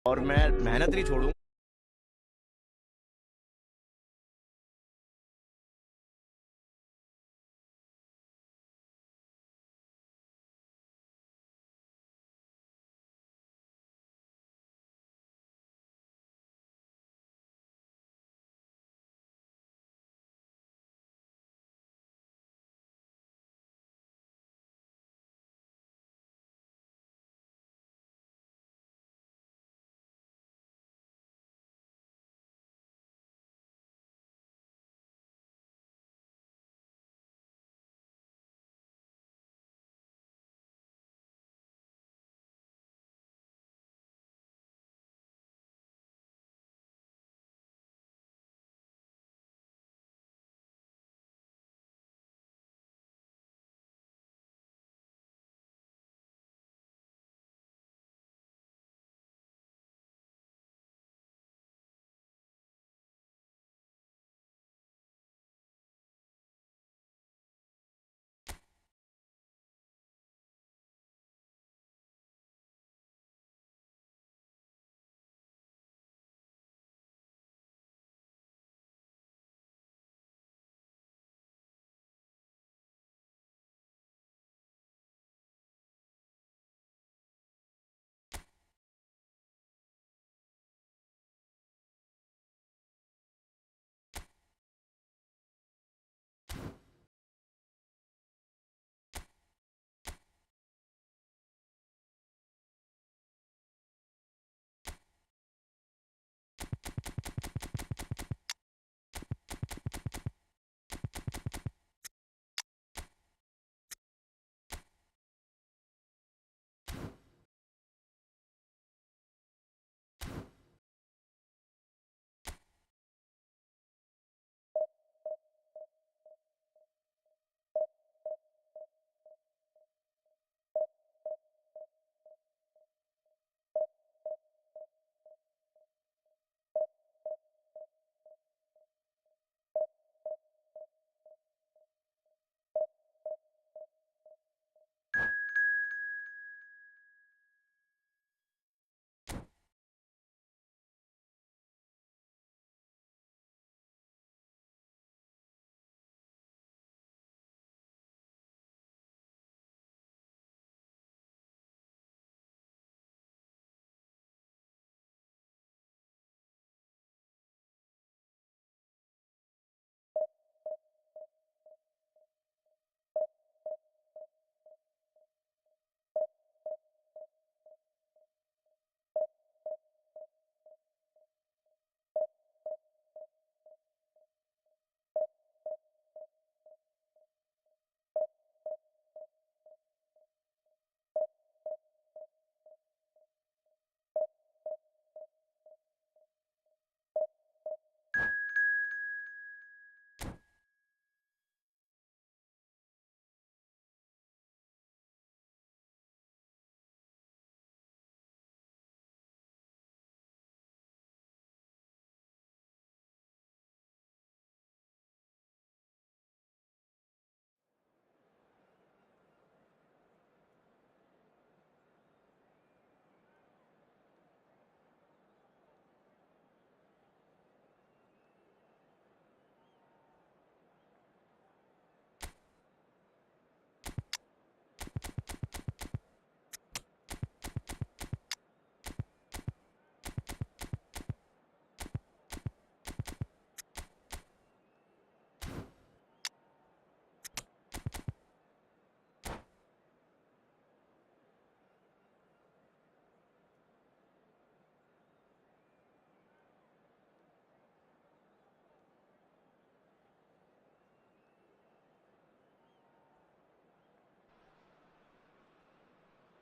और मैं मेहनत नहीं छोड़ूंगा।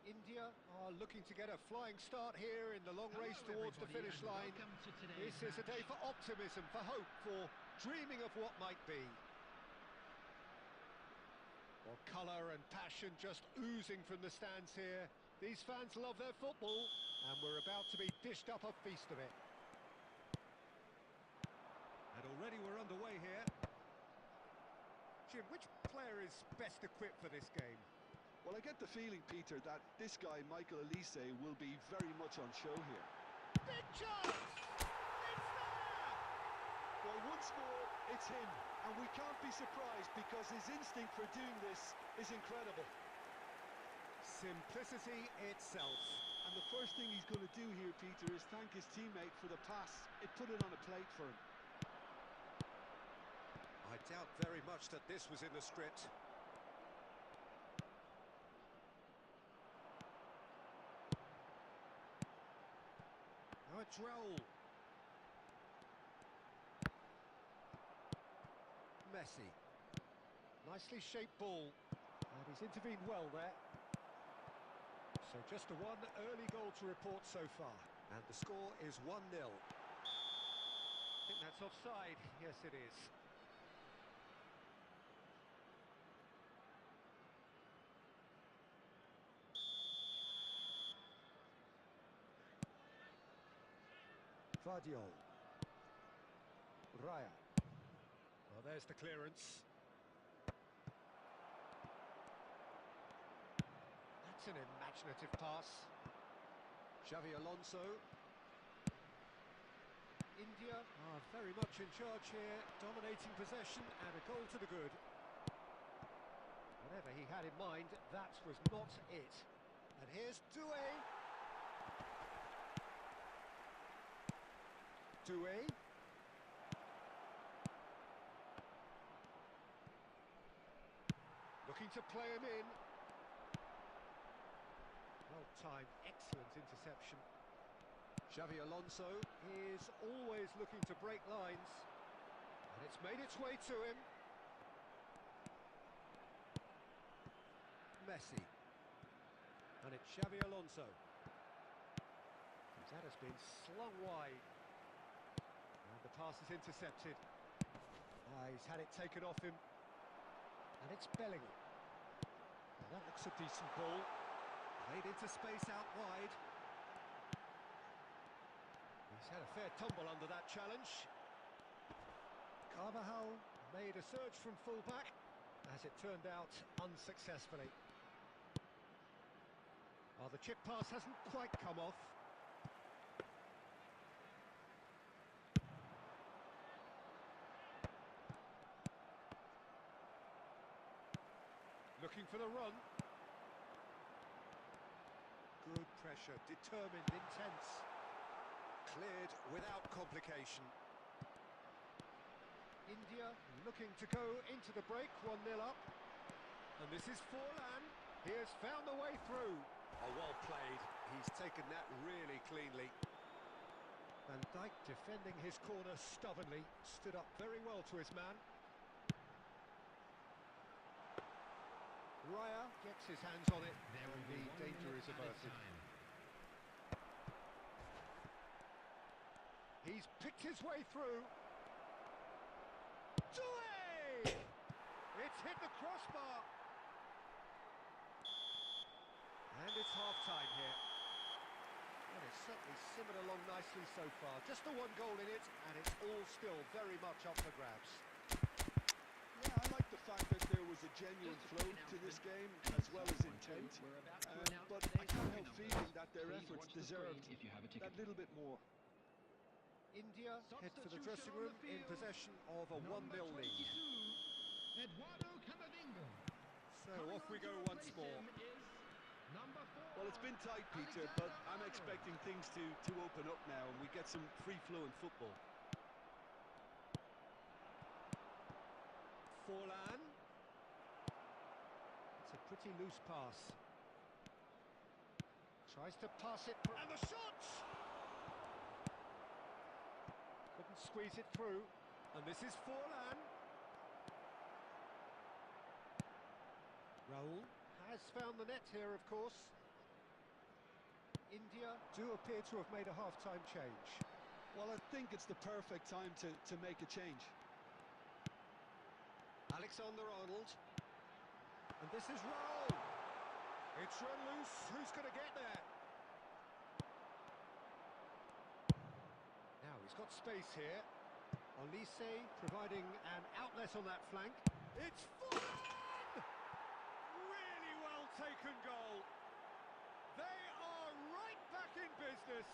India are looking to get a flying start here in the long race towards the finish line. This is a day for optimism, for hope, for dreaming of what might be. Well, colour and passion just oozing from the stands here. These fans love their football, and we're about to be dished up a feast of it. And already we're underway here. Jim, which player is best equipped for this game? Well, I get the feeling, Peter, that this guy, Michael Elise, will be very much on show here. Big chance! It's there! Well, once more, it's him. And we can't be surprised because his instinct for doing this is incredible. Simplicity itself. And the first thing he's going to do here, Peter, is thank his teammate for the pass. It put it on a plate for him. I doubt very much that this was in the script. Now it's Raul. Messi. Nicely shaped ball. And he's intervened well there. So just the one early goal to report so far. And the score is 1-0. I think that's offside. Yes, it is. Vardiol. Raya. Well, there's the clearance. That's an imaginative pass. Xavi Alonso. India are very much in charge here, dominating possession and a goal to the good. Whatever he had in mind, that was not it. And here's Doué. Doué. Looking to play him in. Well-timed, excellent interception. Xavi Alonso is always looking to break lines. And it's made its way to him. Messi. And it's Xavi Alonso. That has been slung wide. And the pass is intercepted. He's had it taken off him. And it's Bellingham. Well, that looks a decent ball. Played into space out wide. He's had a fair tumble under that challenge. Carvajal made a surge from full-back. As it turned out, unsuccessfully. Oh, the chip pass hasn't quite come off. Looking for the run. Good pressure, determined, intense. Cleared without complication. India looking to go into the break, 1-0 up. And this is Forlan. He has found the way through. Oh, well played. He's taken that really cleanly. Van Dijk defending his corner stubbornly. Stood up very well to his man. Raya gets his hands on it. There will be danger is averted. He's picked his way through. Doué! It's hit the crossbar. And it's half-time here. And it's certainly simmered along nicely so far. Just the one goal in it, and it's all still very much up for grabs. Yeah, I like the fact that there was a genuine flow to this game, as well as intent. But I can't help feeling that their efforts deserved that little bit more. India head for the dressing room in possession of a 1-0 lead. So off we go once more. Well, it's been tight, Peter, but I'm expecting things to open up now and we get some free-flowing football. Forlan. It's a pretty loose pass. Tries to pass it, and the shot! Couldn't squeeze it through, and this is Forlan. Raul has found the net here, of course. India do appear to have made a half-time change. Well, I think it's the perfect time to make a change. Alexander-Arnold. And this is Raul. It's run loose. Who's going to get there? Now he's got space here. Olise providing an outlet on that flank. It's Forlan! Really well taken goal. They are right back in business.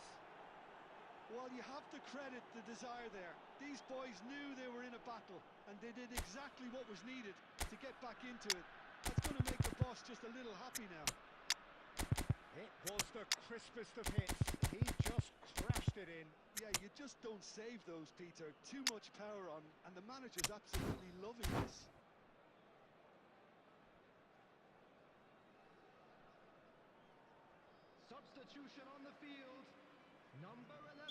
Well, you have to credit the desire there. These boys knew they were in a battle, and they did exactly what was needed to get back into it. That's going to make the boss just a little happy now. It was the crispest of hits. He just crashed it in. Yeah, you just don't save those, Peter. Too much power on, and the manager's absolutely loving this. Substitution on the field. Number 11,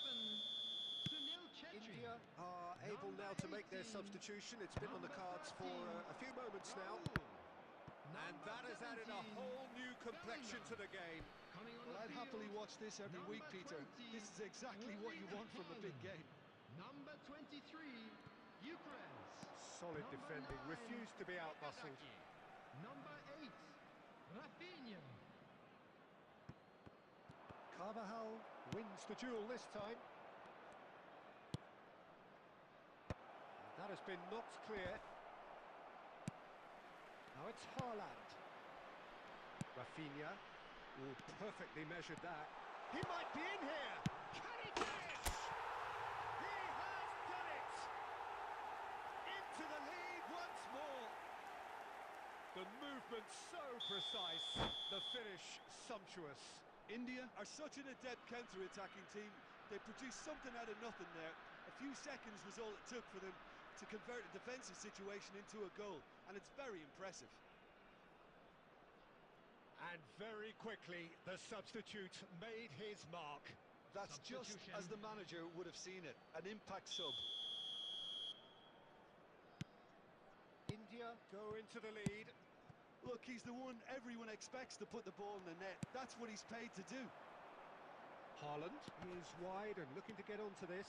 Sunil Chetri. India are able now to make their substitution. It's been on the cards for a few moments now. And that has added a whole new complexion to the game. Well, I'd happily watch this every week, Peter. This is exactly what you want from a big game. Number 23, Ukraine. Solid defending, refused to be out-muscled. Number 8, Rafinha. Carvajal wins the duel this time. That has been knocked clear. Now it's Haaland. Rafinha. Oh, perfectly measured that. He might be in here. Can he finish? He has done it. Into the lead once more. The movement so precise. The finish sumptuous. India are such an adept counter-attacking team. They produced something out of nothing there. A few seconds was all it took for them to convert a defensive situation into a goal, and it's very impressive. And very quickly, the substitute made his mark. That's just as the manager would have seen it, an impact sub. India go into the lead. Look, he's the one everyone expects to put the ball in the net. That's what he's paid to do. Haaland is wide and looking to get onto this.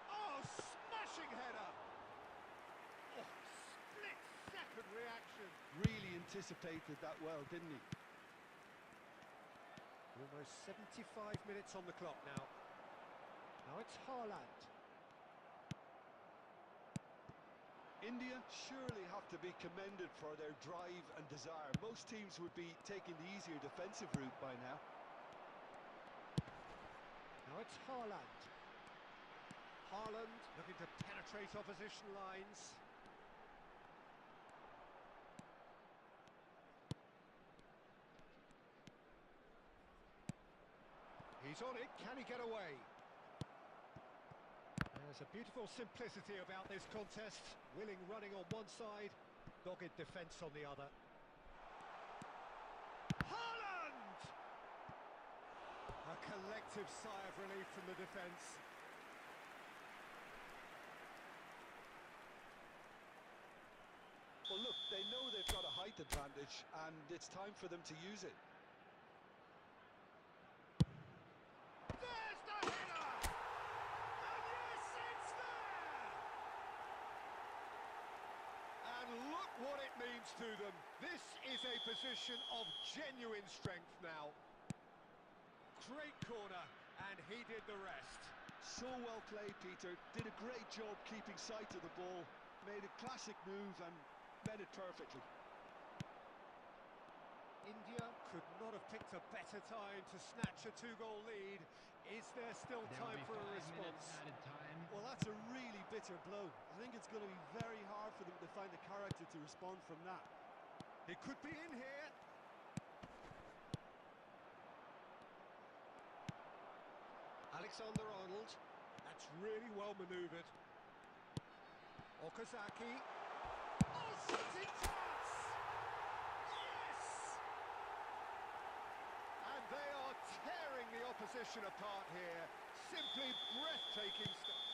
Oh, smashing header! Oh, split-second reaction. Really anticipated that well, didn't he? Almost 75 minutes on the clock now. Now it's Haaland. India surely have to be commended for their drive and desire. Most teams would be taking the easier defensive route by now. Now it's Haaland. Haaland looking to penetrate opposition lines. He's on it, can he get away? There's a beautiful simplicity about this contest. Willing running on one side, dogged defence on the other. Haaland! A collective sigh of relief from the defence. Well, look, they know they've got a height advantage, and it's time for them to use it. There's the header! And yes, it's there! And look what it means to them. This is a position of genuine strength now. Great corner, and he did the rest. So well played, Peter. Did a great job keeping sight of the ball. Made a classic move and met it perfectly. India could not have picked a better time to snatch a two-goal lead. Is there still time for a response? Well, that's a really bitter blow. I think it's going to be very hard for them to find the character to respond from that. It could be in here. Alexander-Arnold. That's really well manoeuvred. Okazaki. Oh, shooting chance! Yes! And they are tearing the opposition apart here. Simply breathtaking stuff.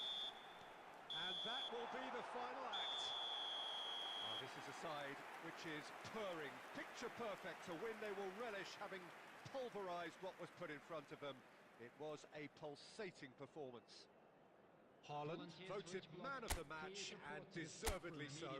And that will be the final act. Oh, this is a side which is purring, picture perfect, a win they will relish, having pulverised what was put in front of them. It was a pulsating performance. Haaland voted man of the match, and deservedly so.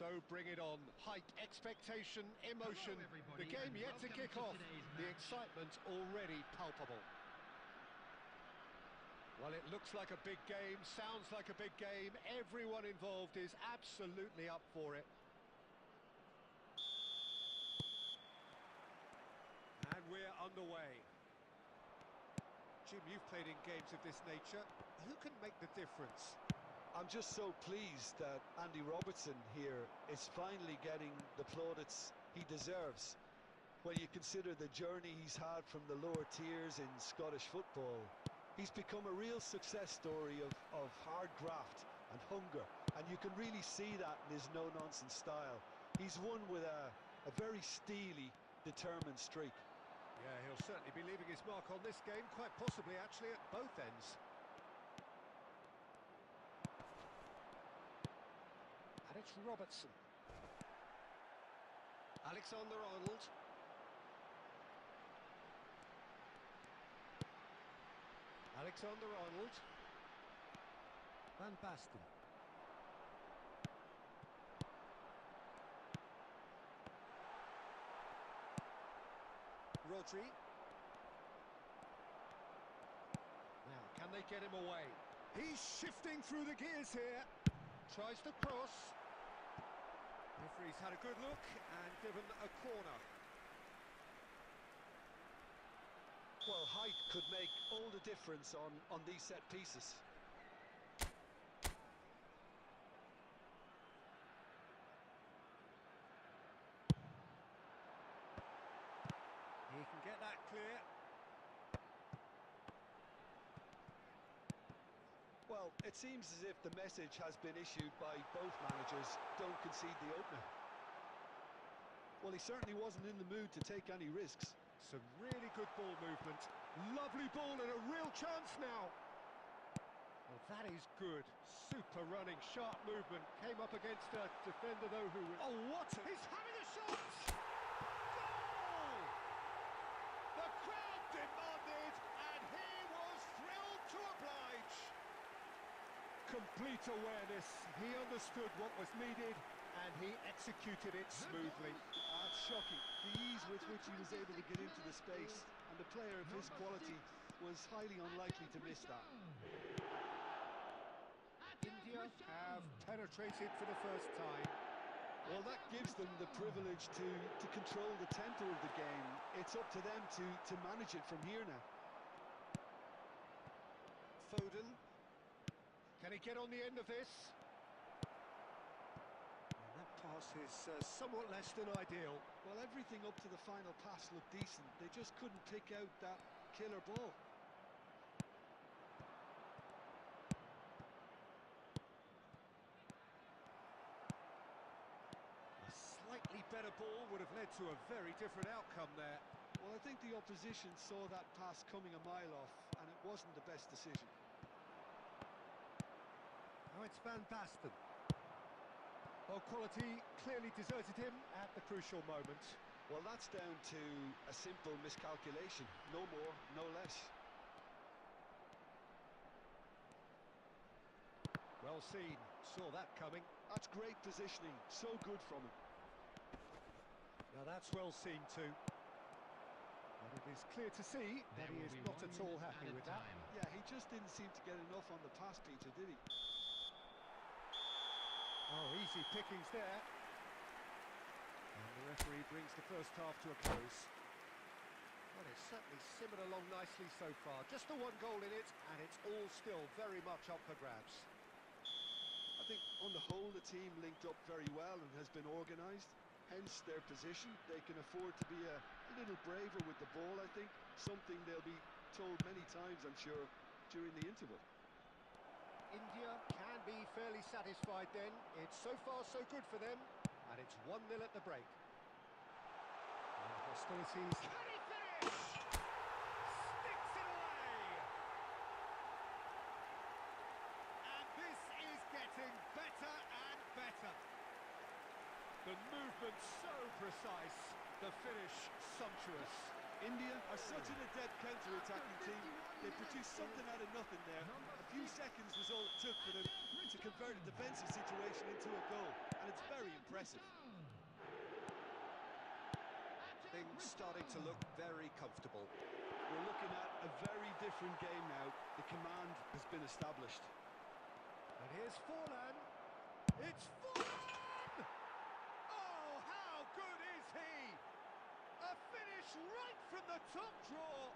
So bring it on. Height, expectation, emotion. The game yet to kick off. The excitement already palpable. Well, it looks like a big game, sounds like a big game. Everyone involved is absolutely up for it. And we're underway. Jim, you've played in games of this nature. Who can make the difference? I'm just so pleased that Andy Robertson here is finally getting the plaudits he deserves. When you consider the journey he's had from the lower tiers in Scottish football, he's become a real success story of hard graft and hunger, and you can really see that in his no-nonsense style. He's won with a very steely, determined streak. Yeah, he'll certainly be leaving his mark on this game, quite possibly actually at both ends. And it's Robertson. Alexander-Arnold. Alexander-Arnold. Van Basten. Rodri. Now, can they get him away? He's shifting through the gears here. Tries to cross. Referee's had a good look and given a corner. Well, height could make all the difference on these set pieces. He can get that clear. Well, it seems as if the message has been issued by both managers: don't concede the opener. Well, he certainly wasn't in the mood to take any risks. Some really good ball movement. Lovely ball and a real chance now. Well, that is good. Super running, sharp movement. Came up against a defender, though, who was... Oh, what? He's having a shot! Goal! The crowd demanded, and he was thrilled to oblige. Complete awareness. He understood what was needed, and he executed it smoothly. That's shocking. The ease with which he was able to get into the space, and a player of his quality was highly unlikely to miss that. India have penetrated for the first time. Well, that gives them the privilege to control the tempo of the game. It's up to them to manage it from here now. Foden. Can he get on the end of this? And that pass is somewhat less than ideal. Well, everything up to the final pass looked decent. They just couldn't pick out that killer ball. A slightly better ball would have led to a very different outcome there. Well, I think the opposition saw that pass coming a mile off, and it wasn't the best decision. Now it's Van Basten. Oh, quality clearly deserted him at the crucial moment. Well, that's down to a simple miscalculation. No more, no less. Well seen. Saw that coming. That's great positioning. So good from him. Now that's well seen too. But it is clear to see that he is not at all happy with that. Yeah, he just didn't seem to get enough on the pass, Peter, did he? Oh, easy pickings there. And the referee brings the first half to a close. Well, it's certainly simmered along nicely so far. Just the one goal in it, and it's all still very much up for grabs. I think on the whole the team linked up very well and has been organised. Hence their position. They can afford to be a little braver with the ball, I think. Something they'll be told many times, I'm sure, during the interval. India can be fairly satisfied then. It's so far so good for them, and it's 1-0 at the break. And hostilities. Can he finish? Sticks it away! And this is getting better and better. The movement so precise, the finish sumptuous. India are such an adept counter-attacking team. They produce something out of nothing there. A few seconds was all it took for them to convert a defensive situation into a goal, and it's very impressive. Things starting to look very comfortable. We're looking at a very different game now. The command has been established. And here's Forlan. It's Forlan! Oh, how good is he? A finish right from the top draw.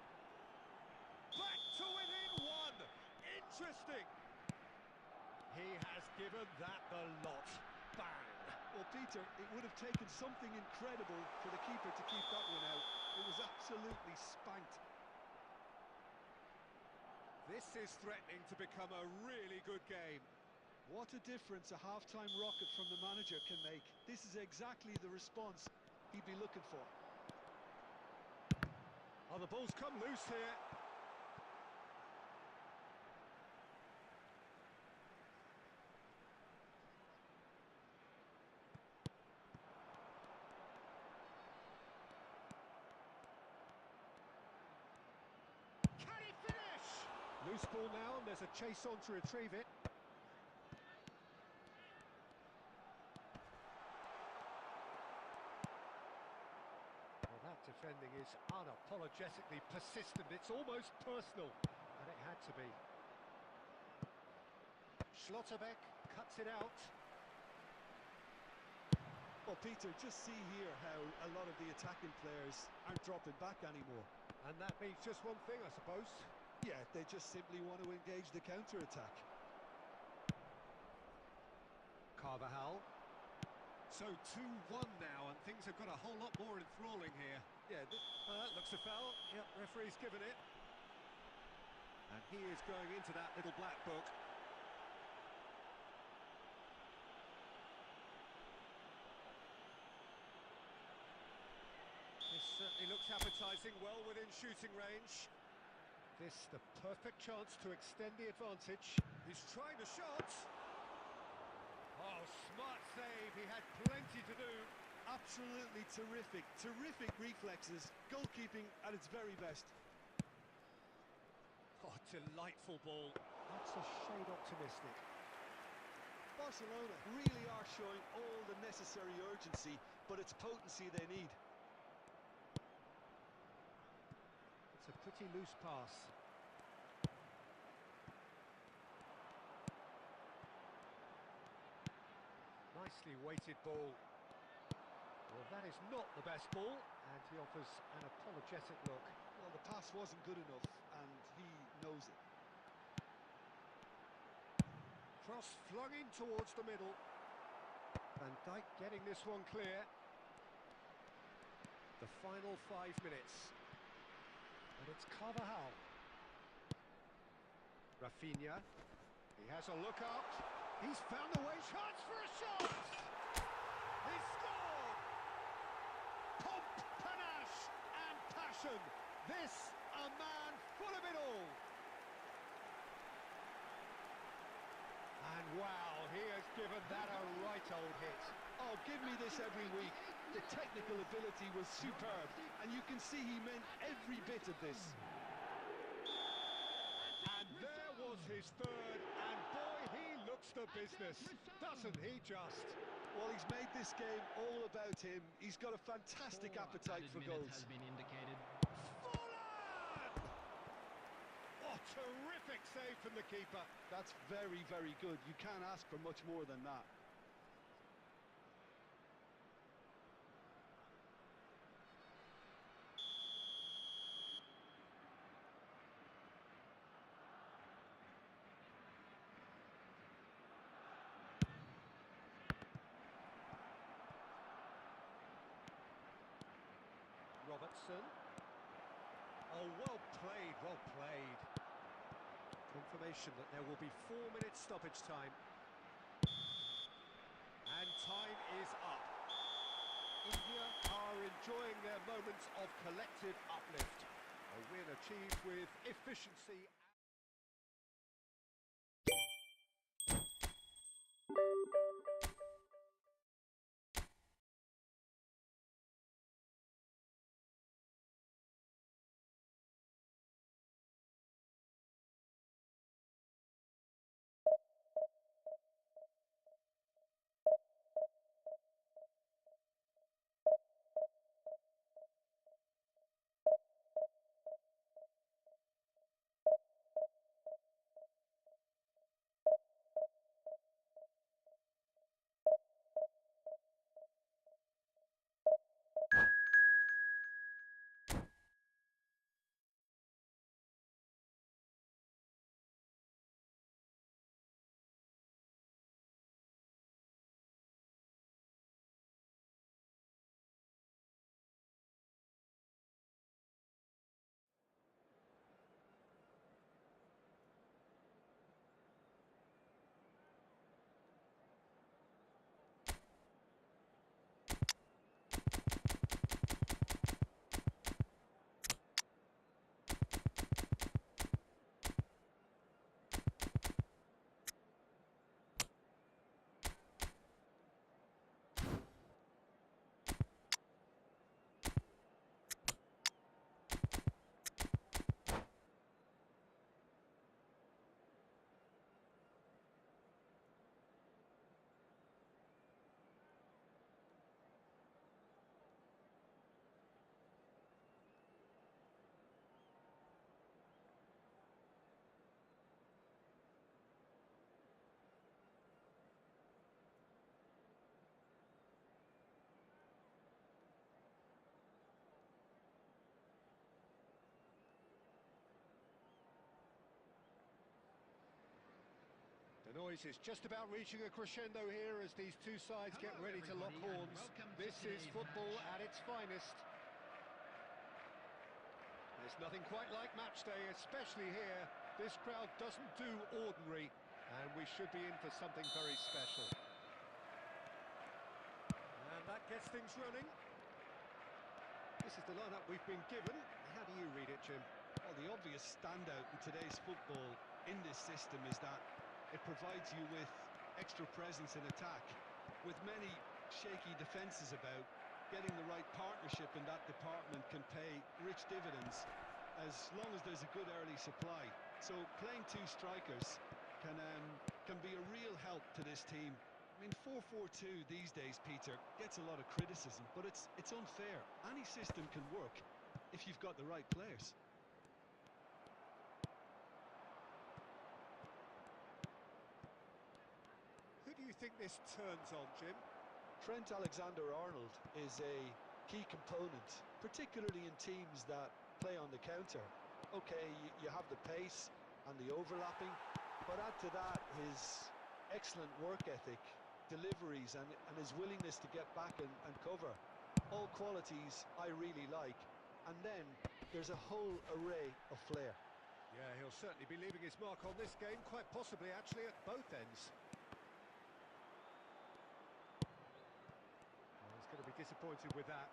Back to within one. Interesting. He has given that the lot. Bang. Well, Peter, it would have taken something incredible for the keeper to keep that one out. It was absolutely spanked. This is threatening to become a really good game. What a difference a half-time rocket from the manager can make. This is exactly the response he'd be looking for. Oh, the ball's come loose here. Can he finish? Loose ball now, and there's a chase on to retrieve it. Well, that defending is unapologetically persistent. It's almost personal, and it had to be. Schlotterbeck cuts it out. Well, Peter, just see here how a lot of the attacking players aren't dropping back anymore. And that means just one thing, I suppose. Yeah, they just simply want to engage the counter-attack. Carvajal. So 2-1 now, and things have got a whole lot more enthralling here. Yeah, looks a foul. Yep, referee's given it. And he is going into that little black book. This certainly looks appetising, well within shooting range. This the perfect chance to extend the advantage. He's trying the shot. Oh, smart save. He had plenty to do. Absolutely terrific, terrific reflexes. Goalkeeping at its very best. Oh, delightful ball. That's a shade optimistic. Barcelona really are showing all the necessary urgency, but it's potency they need. It's a pretty loose pass. Nicely weighted ball. Well, that is not the best ball, and he offers an apologetic look. Well, the pass wasn't good enough, and he knows it. Cross flung in towards the middle. Van Dijk getting this one clear. The final 5 minutes. And it's Carvajal. Rafinha. He has a look up. He's found a way. Chance for a shot! He scored! Pomp, panache and passion. This a man full of it all. And wow, he has given that a right old hit. Oh, give me this every week. The technical ability was superb, and you can see he meant every bit of this. And there was his third, and boy, he looks the business, doesn't he just? Well, he's made this game all about him. He's got a fantastic appetite for goals. Has been indicated. Forlan! Oh, terrific save from the keeper. That's very, very good. You can't ask for much more than that. Robertson. Oh, well played, well played. Confirmation that there will be 4 minutes stoppage time. And time is up. India are enjoying their moments of collective uplift. A win achieved with efficiency. The noise is just about reaching a crescendo here as these two sides get ready to lock horns. This is football at its finest. There's nothing quite like match day, especially here. This crowd doesn't do ordinary, and we should be in for something very special. And that gets things running. This is the lineup we've been given. How do you read it, Jim? Well, the obvious standout in today's football in this system is that it provides you with extra presence in attack. With many shaky defences about, getting the right partnership in that department can pay rich dividends as long as there's a good early supply. So playing two strikers can be a real help to this team. I mean, 4-4-2 these days, Peter, gets a lot of criticism, but it's unfair. Any system can work if you've got the right players. Who do you think this turns on, Jim? Trent Alexander-Arnold is a key component, particularly in teams that play on the counter. Okay, you have the pace and the overlapping, but add to that his excellent work ethic, deliveries and his willingness to get back and cover. All qualities I really like. And then there's a whole array of flair. Yeah, he'll certainly be leaving his mark on this game, quite possibly actually at both ends. He's going to be disappointed with that.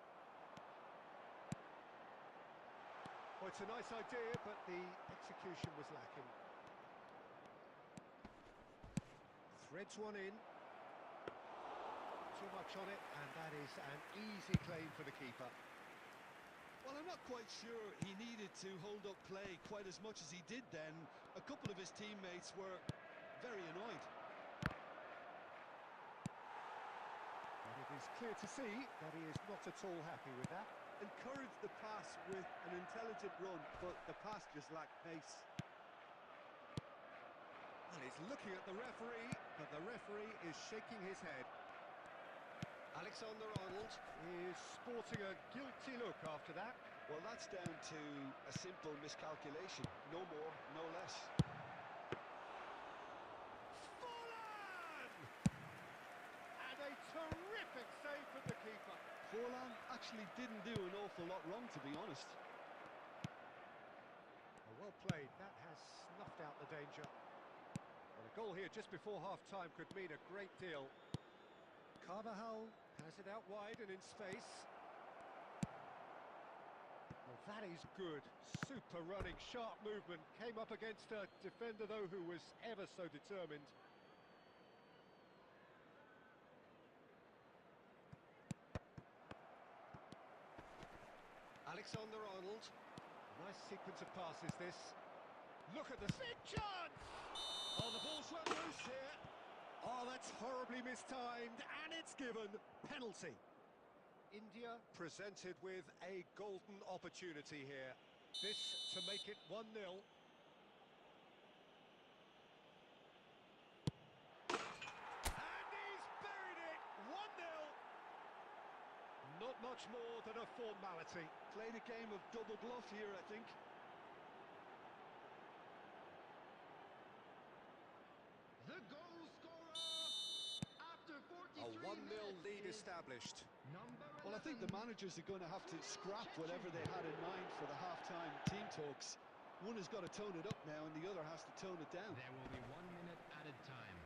Well, it's a nice idea, but the execution was lacking. Threads one in. Too much on it, and that is an easy claim for the keeper. Well, I'm not quite sure he needed to hold up play quite as much as he did then. A couple of his teammates were very annoyed. And it is clear to see that he is not at all happy with that. Encouraged the pass with an intelligent run, but the pass just lacked pace. And he's looking at the referee, but the referee is shaking his head. Alexander-Arnold is sporting a guilty look after that. Well, that's down to a simple miscalculation. No more, no less. Forlan! And a terrific save from the keeper. Forlan actually didn't do an awful lot wrong, to be honest. Well played, that has snuffed out the danger. Well, a goal here just before half-time could mean a great deal. Carvajal has it out wide and in space. Well, that is good. Super running, sharp movement. Came up against a defender, though, who was ever so determined. Alexander-Arnold. Nice sequence of passes, this. Look at the big chance! Oh, the ball's run loose here. Oh, that's horribly mistimed, and it's given. Penalty. India presented with a golden opportunity here. This to make it 1-0. And he's buried it! 1-0. Not much more than a formality. Played a game of double bluff here, I think. The goal scorer after 43 A 1-0 lead minutes established. Well, I think the managers are going to have to scrap whatever they had in mind for the half-time team talks. One has got to tone it up now and the other has to tone it down. There will be 1 minute added time.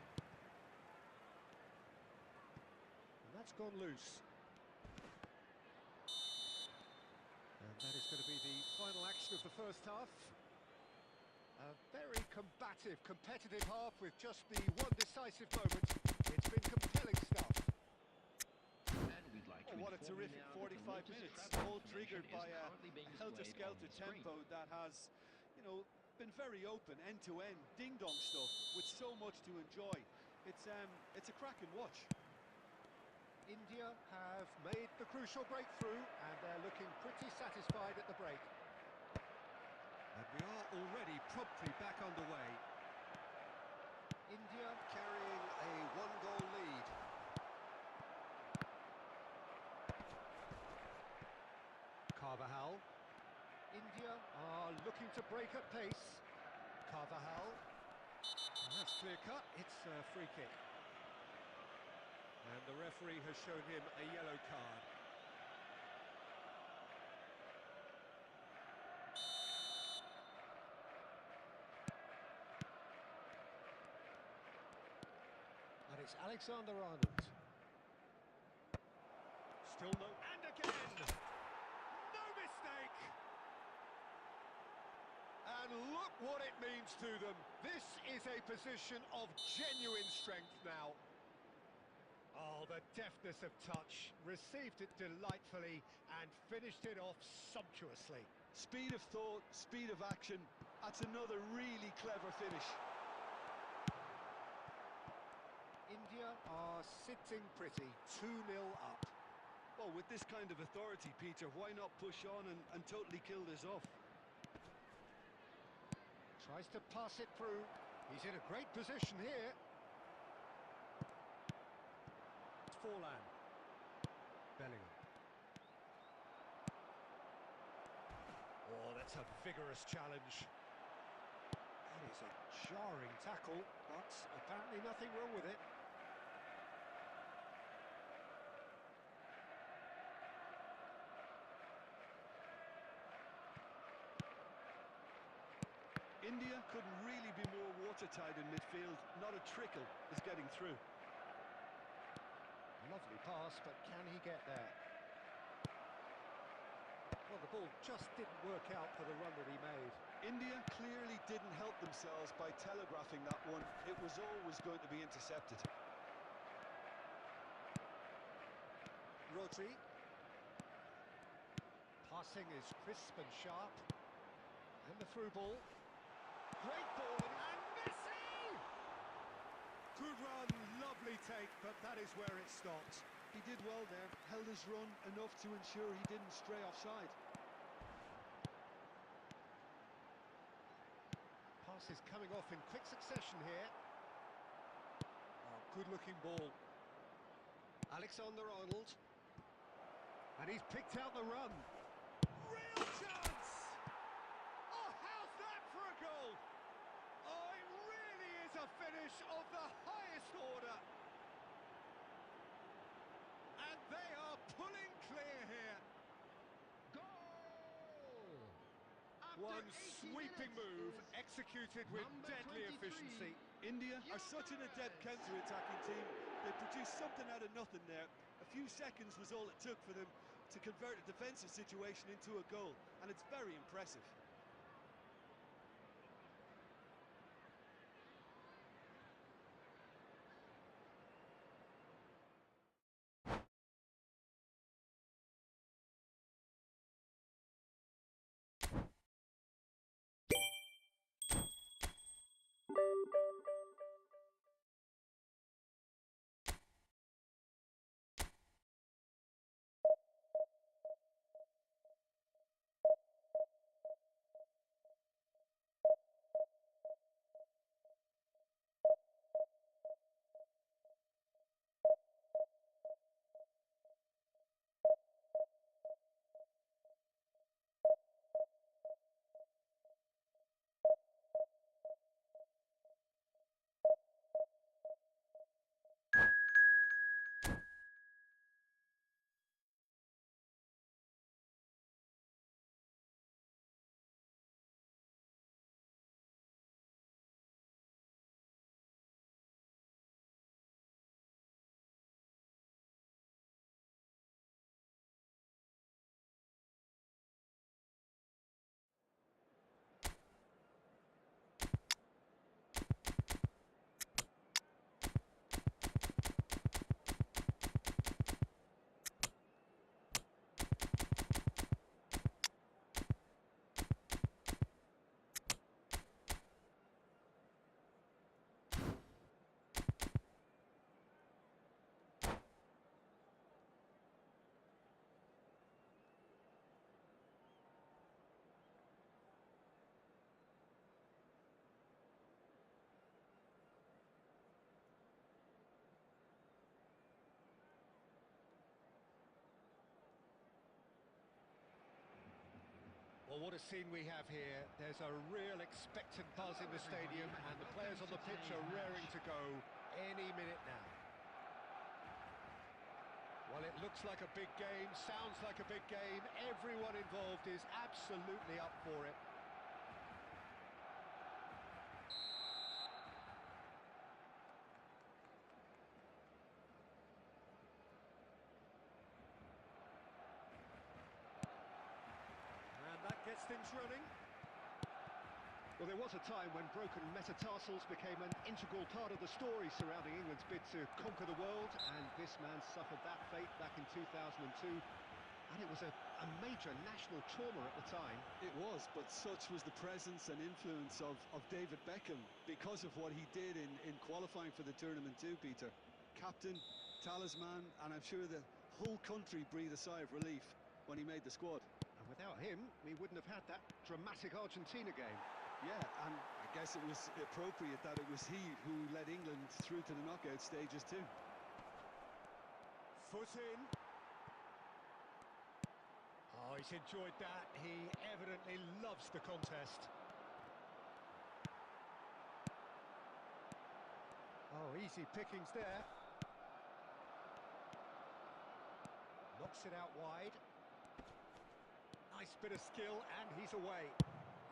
And that's gone loose. And that is going to be the final action of the first half. A very combative, competitive half with just the one decisive moment. It's been compelling stuff. And we'd like to Oh, what a inform you terrific now that the 45 latest minutes, traffic all information triggered is by a currently being displayed helter-skelter on the screen. tempo that has, been very open, end-to-end, ding-dong stuff with so much to enjoy. It's a cracking watch. India have made the crucial breakthrough and they're looking pretty satisfied at the break. And we are already promptly back underway. India carrying a one-goal lead. Carvajal. India are looking to break at pace. Carvajal. And that's clear cut, it's a free kick. And the referee has shown him a yellow card. And it's Alexander-Arnold. Still no... And again! No mistake! And look what it means to them. This is a position of genuine strength now. Oh, the deftness of touch. Received it delightfully and finished it off sumptuously. Speed of thought, speed of action. That's another really clever finish. India are sitting pretty, 2-0 up. Well, with this kind of authority, Peter, why not push on and totally kill this off? Tries to pass it through. He's in a great position here. Forlan. Bellingham. Oh, that's a vigorous challenge. That is a jarring tackle, but apparently nothing wrong with it. India couldn't really be more watertight in midfield. Not a trickle is getting through. Lovely pass, but can he get there? Well, the ball just didn't work out for the run that he made. India clearly didn't help themselves by telegraphing that one. It was always going to be intercepted. Rodri. Passing is crisp and sharp. And the through ball. Great ball, and Messi! Good run, lovely take, but that is where it stopped. He did well there, held his run enough to ensure he didn't stray offside. Pass is coming off in quick succession here. Oh, good-looking ball. Alexander-Arnold. And he's picked out the run. Real chance! Oh, how's that for a goal? Oh, it really is a finish of the highest order. And they are pulling clear here. Goal! After One 80 sweeping minutes move is executed with number deadly 23. efficiency. India are such an adept counter-attacking team. They produced something out of nothing there. A few seconds was all it took for them to convert a defensive situation into a goal, and it's very impressive. Well, what a scene we have here. There's a real expectant buzz in the stadium, and the players on the pitch match are raring to go any minute now. Well, it looks like a big game, sounds like a big game. Everyone involved is absolutely up for it. And that gets things running. Well, there was a time when broken metatarsals became an integral part of the story surrounding England's bid to conquer the world, and this man suffered that fate back in 2002, and it was a major national trauma at the time. It was, but such was the presence and influence of David Beckham because of what he did in qualifying for the tournament too, Peter. Captain, talisman, and I'm sure the whole country breathed a sigh of relief when he made the squad. And without him, we wouldn't have had that dramatic Argentina game. Yeah, and I guess it was appropriate that it was he who led England through to the knockout stages too. Foot in. Oh, he's enjoyed that. He evidently loves the contest. Oh, easy pickings there. Knocks it out wide. Nice bit of skill, and he's away.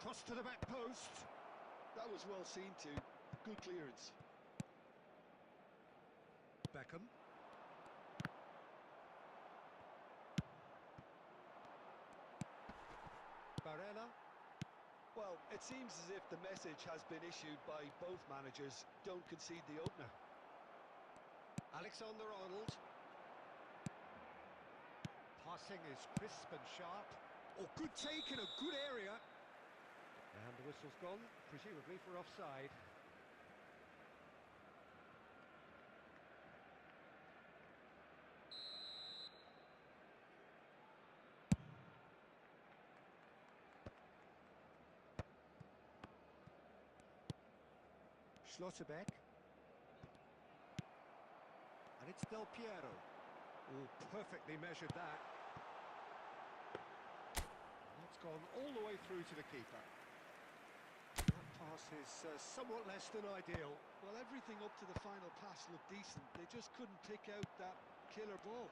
Cross to the back post. That was well seen too. Good clearance. Beckham. Barella. Well, it seems as if the message has been issued by both managers. Don't concede the opener. Alexander-Arnold. Passing is crisp and sharp. Oh, good take in a good area. And the whistle's gone, presumably for offside. Schlotterbeck. And it's Del Piero. Oh, perfectly measured that. That's gone all the way through to the keeper. That pass is somewhat less than ideal. Well, everything up to the final pass looked decent. They just couldn't pick out that killer ball.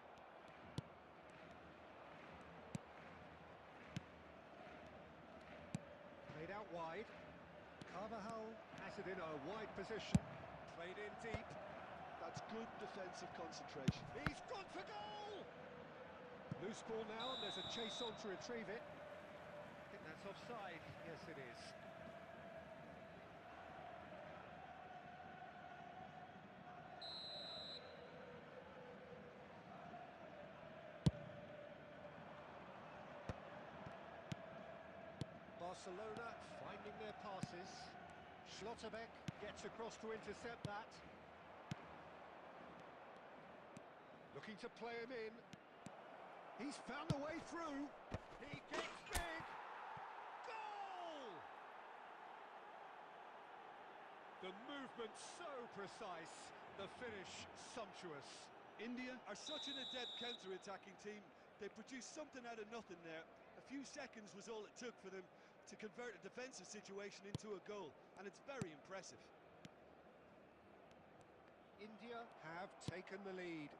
Played out wide. Carvajal has it in a wide position. Played in deep. That's good defensive concentration. He's gone for goal! Loose ball now, and there's a chase on to retrieve it. I think that's offside. Yes, it is. Barcelona finding their passes. Schlotterbeck gets across to intercept that. Looking to play him in. He's found a way through. He kicks big. Goal! The movement so precise. The finish sumptuous. India are such an adept counter-attacking team. They produced something out of nothing there. A few seconds was all it took for them to convert a defensive situation into a goal, and it's very impressive. India have taken the lead.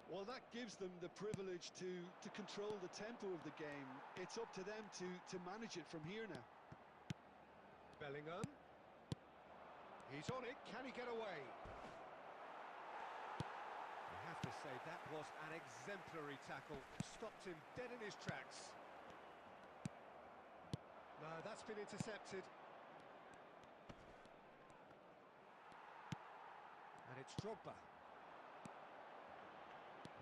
Well, that gives them the privilege to control the tempo of the game. It's up to them to manage it from here now. Bellingham. He's on it. Can he get away? I have to say, that was an exemplary tackle. Stopped him dead in his tracks. No, that's been intercepted. And it's Drogba.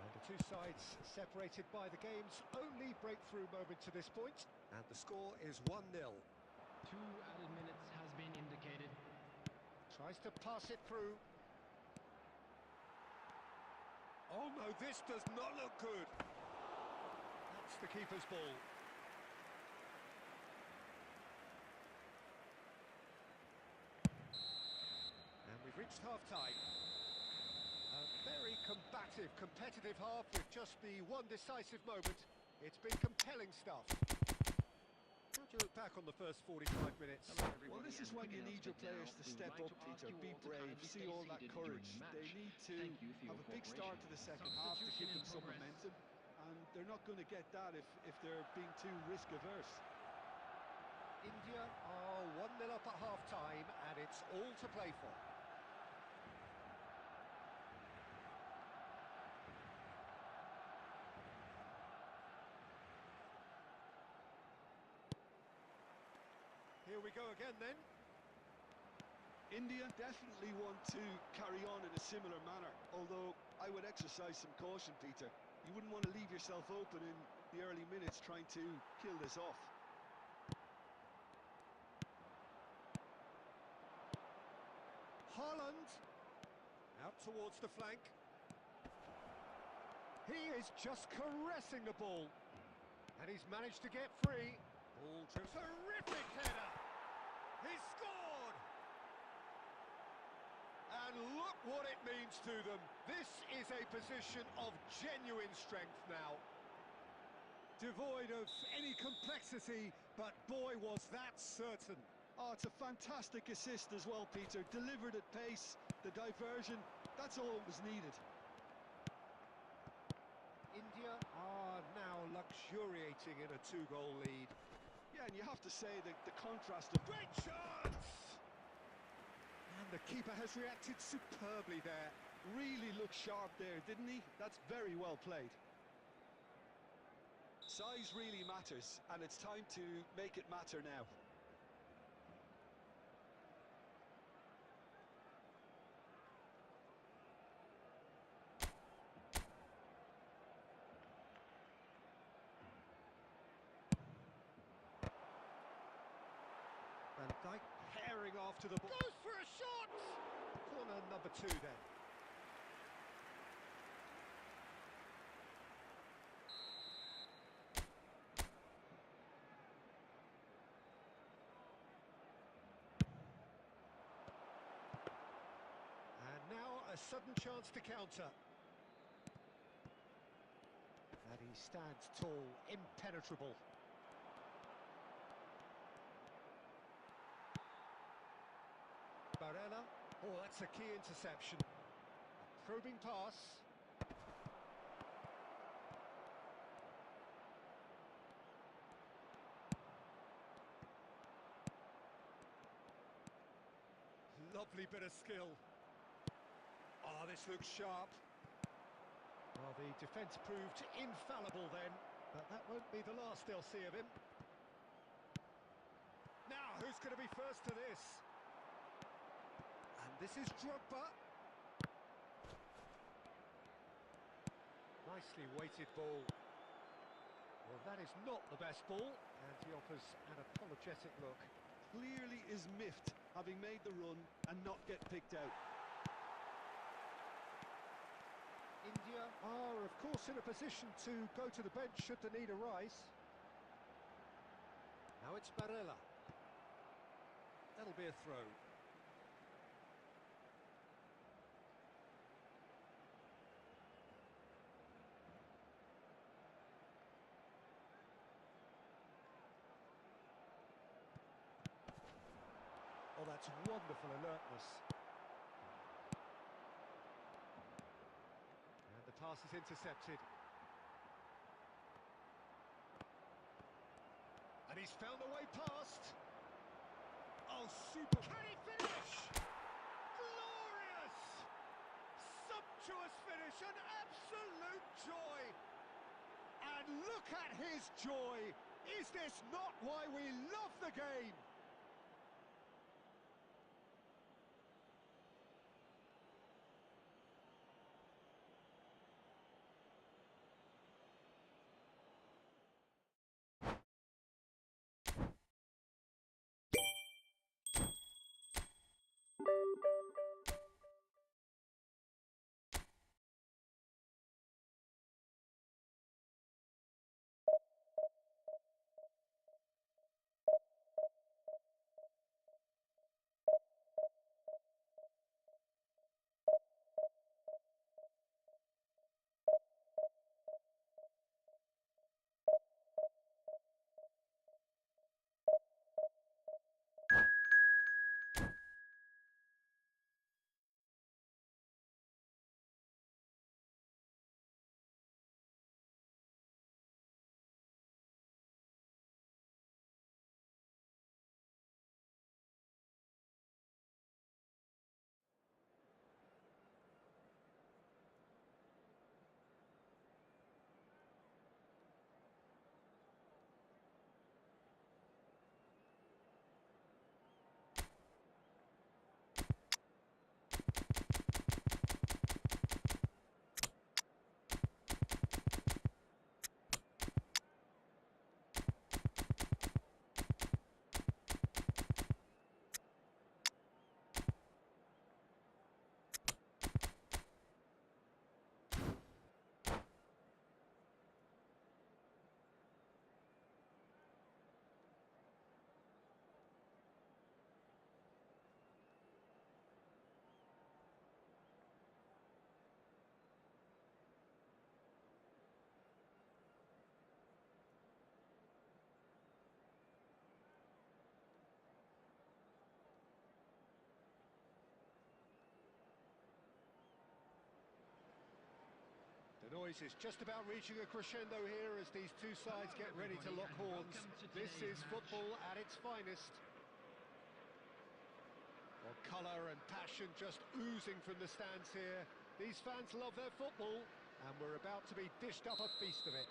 And the two sides separated by the game's only breakthrough moment to this point. And the score is 1-0. 2 added minutes has been indicated. Tries to pass it through. Oh no, this does not look good. That's the keeper's ball. And we've reached half-time. A very combative, competitive half with just the one decisive moment. It's been compelling stuff. What do you look back on the first 45 minutes? Well, this is when you need your players to step up, Peter. Be brave, see all that courage. They need to have a big start to the second half to give them some momentum, and they're not going to get that if they're being too risk-averse. India are 1-0 up at half-time, and it's all to play for. Here we go again then. India definitely want to carry on in a similar manner, although I would exercise some caution, Peter. You wouldn't want to leave yourself open in the early minutes trying to kill this off. Haaland out towards the flank. He is just caressing the ball, and he's managed to get free. Ball to terrific header. He scored! And look what it means to them. This is a position of genuine strength now. Devoid of any complexity, but boy was that certain. Oh, it's a fantastic assist as well, Peter. Delivered at pace, the diversion, that's all that was needed. India are now luxuriating in a 2-goal lead. Yeah, and you have to say that the contrast of... Great chance! And the keeper has reacted superbly there. Really looked sharp there, didn't he? That's very well played. Size really matters, and it's time to make it matter now. Van Dijk herring after the ball. Goes for a shot! Corner number 2 then. And now a sudden chance to counter. And he stands tall, impenetrable. Barella. Oh, that's a key interception. Probing pass. Lovely bit of skill. Oh, this looks sharp. Well, the defence proved infallible then, but that won't be the last they'll see of him. Now, who's going to be first to this? And this is Drogba. Nicely weighted ball. Well, that is not the best ball, and he offers an apologetic look. Clearly is miffed, having made the run and not get picked out. India are, of course, in a position to go to the bench should the need arise. Now it's Barella. That'll be a throw. Oh, that's wonderful alertness. And the pass is intercepted. And he's found a way past. Oh, super. Can he finish? Glorious! Sumptuous finish, an absolute joy. And look at his joy. Is this not why we love the game? The noise is just about reaching a crescendo here as these two sides get ready to lock horns. This is football at its finest. Well, colour and passion just oozing from the stands here. These fans love their football, and we're about to be dished up a feast of it.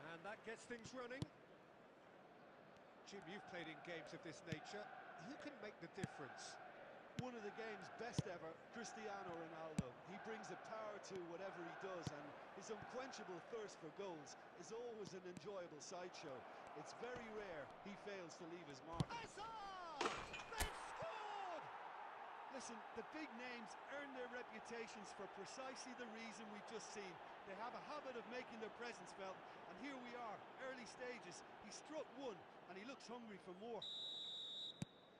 And that gets things running. Jim, you've played in games of this nature. Who can make the difference? One of the game's best ever, Cristiano Ronaldo. He brings a power to whatever he does, and his unquenchable thirst for goals is always an enjoyable sideshow. It's very rare he fails to leave his mark. Hazard! They've scored! Listen, the big names earn their reputations for precisely the reason we've just seen. They have a habit of making their presence felt, and here we are, early stages. He struck one, and he looks hungry for more.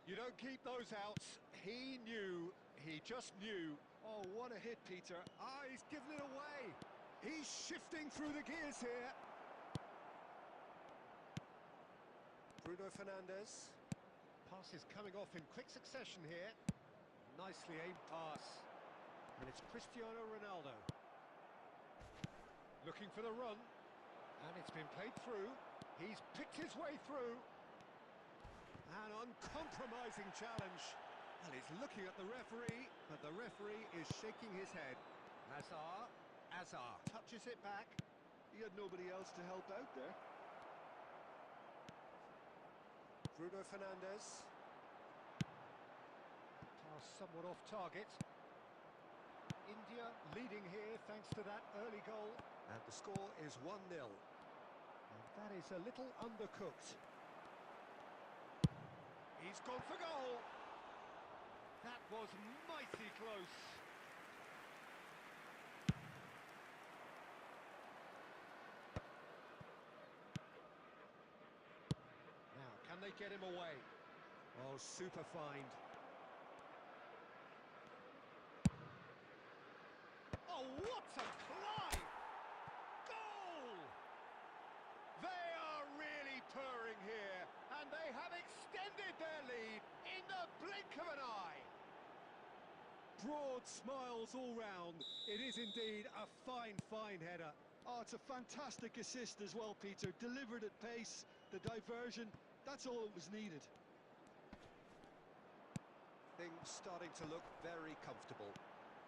You don't keep those outs. He knew, he just knew. Oh, what a hit, Peter. Ah, he's given it away. He's shifting through the gears here. Bruno Fernandes. Pass is coming off in quick succession here. Nicely aimed pass. And it's Cristiano Ronaldo. Looking for the run. And it's been played through. He's picked his way through. An uncompromising challenge. Well, he's looking at the referee, but the referee is shaking his head. Hazard touches it back. He had nobody else to help out there. Bruno Fernandes. Pass somewhat off target. India leading here thanks to that early goal. And the score is 1-0. And that is a little undercooked. He's gone for goal. That was mighty close. Now, can they get him away? Oh, super find. Oh, what a climb! Goal! They are really purring here, and they have extended their lead in the blink of an eye. Broad smiles all round. It is indeed a fine, fine header. Oh, it's a fantastic assist as well, Peter. Delivered at pace, the diversion, that's all that was needed. Things starting to look very comfortable.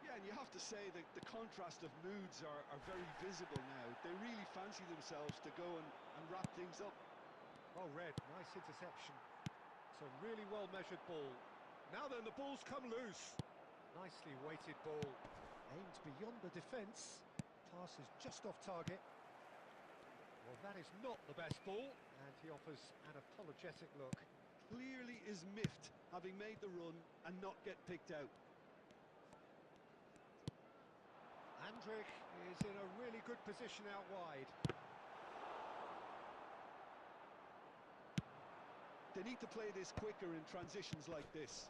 Yeah, and you have to say that the contrast of moods are very visible now. They really fancy themselves to go and wrap things up. Well read, nice interception. It's a really well-measured ball. Now then, the ball's come loose. Nicely weighted ball. Aimed beyond the defence. Pass is just off target. Well, that is not the best ball. And he offers an apologetic look. Clearly is miffed, having made the run and not get picked out. Andrich is in a really good position out wide. They need to play this quicker in transitions like this.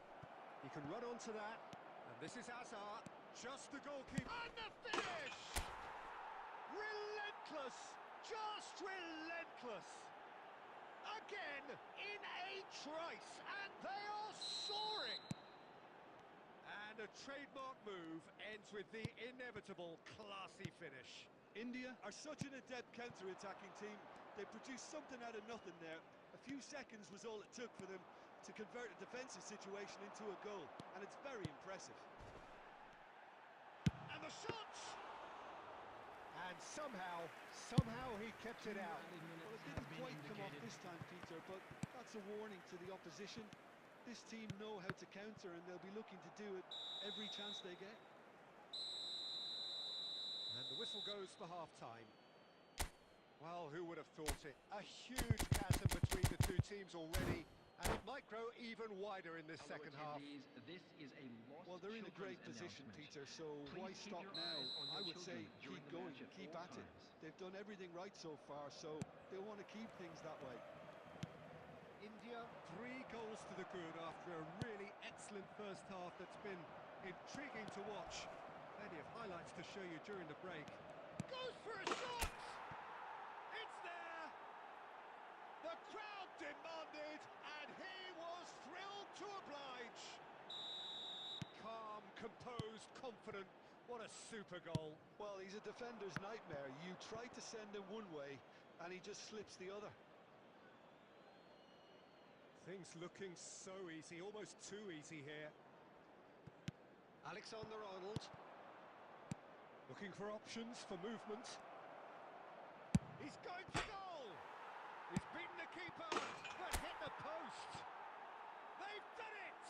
He can run onto that. And this is Hazard. Just the goalkeeper. And the finish! Relentless! Just relentless! Again, in a trice, and they are soaring! And a trademark move ends with the inevitable classy finish. India are such an adept counter-attacking team. They produced something out of nothing there. A few seconds was all it took for them to convert a defensive situation into a goal, and it's very impressive. And the shots! And somehow he kept it out. Well, it didn't quite come off this time, Peter, but that's a warning to the opposition. This team know how to counter, and they'll be looking to do it every chance they get. And the whistle goes for half-time. Well, who would have thought it? A huge chasm between the two teams already, and it might grow even wider in this second half. This is a lost Well, they're in a great position, Peter, so why stop now? I would say keep going, keep at it. They've done everything right so far, so they'll want to keep things that way. India, 3 goals to the good after a really excellent first half that's been intriguing to watch. Plenty of highlights to show you during the break. Goes for a shot! It's there! The crowd demanded, and he was thrilled to oblige. Calm, composed, confident. What a super goal. Well, he's a defender's nightmare. You try to send him one way, and he just slips the other. Things looking so easy, almost too easy here. Alexander-Arnold. Looking for options for movement. He's going for goal! He's beaten the keeper, but hit the post. They've done it!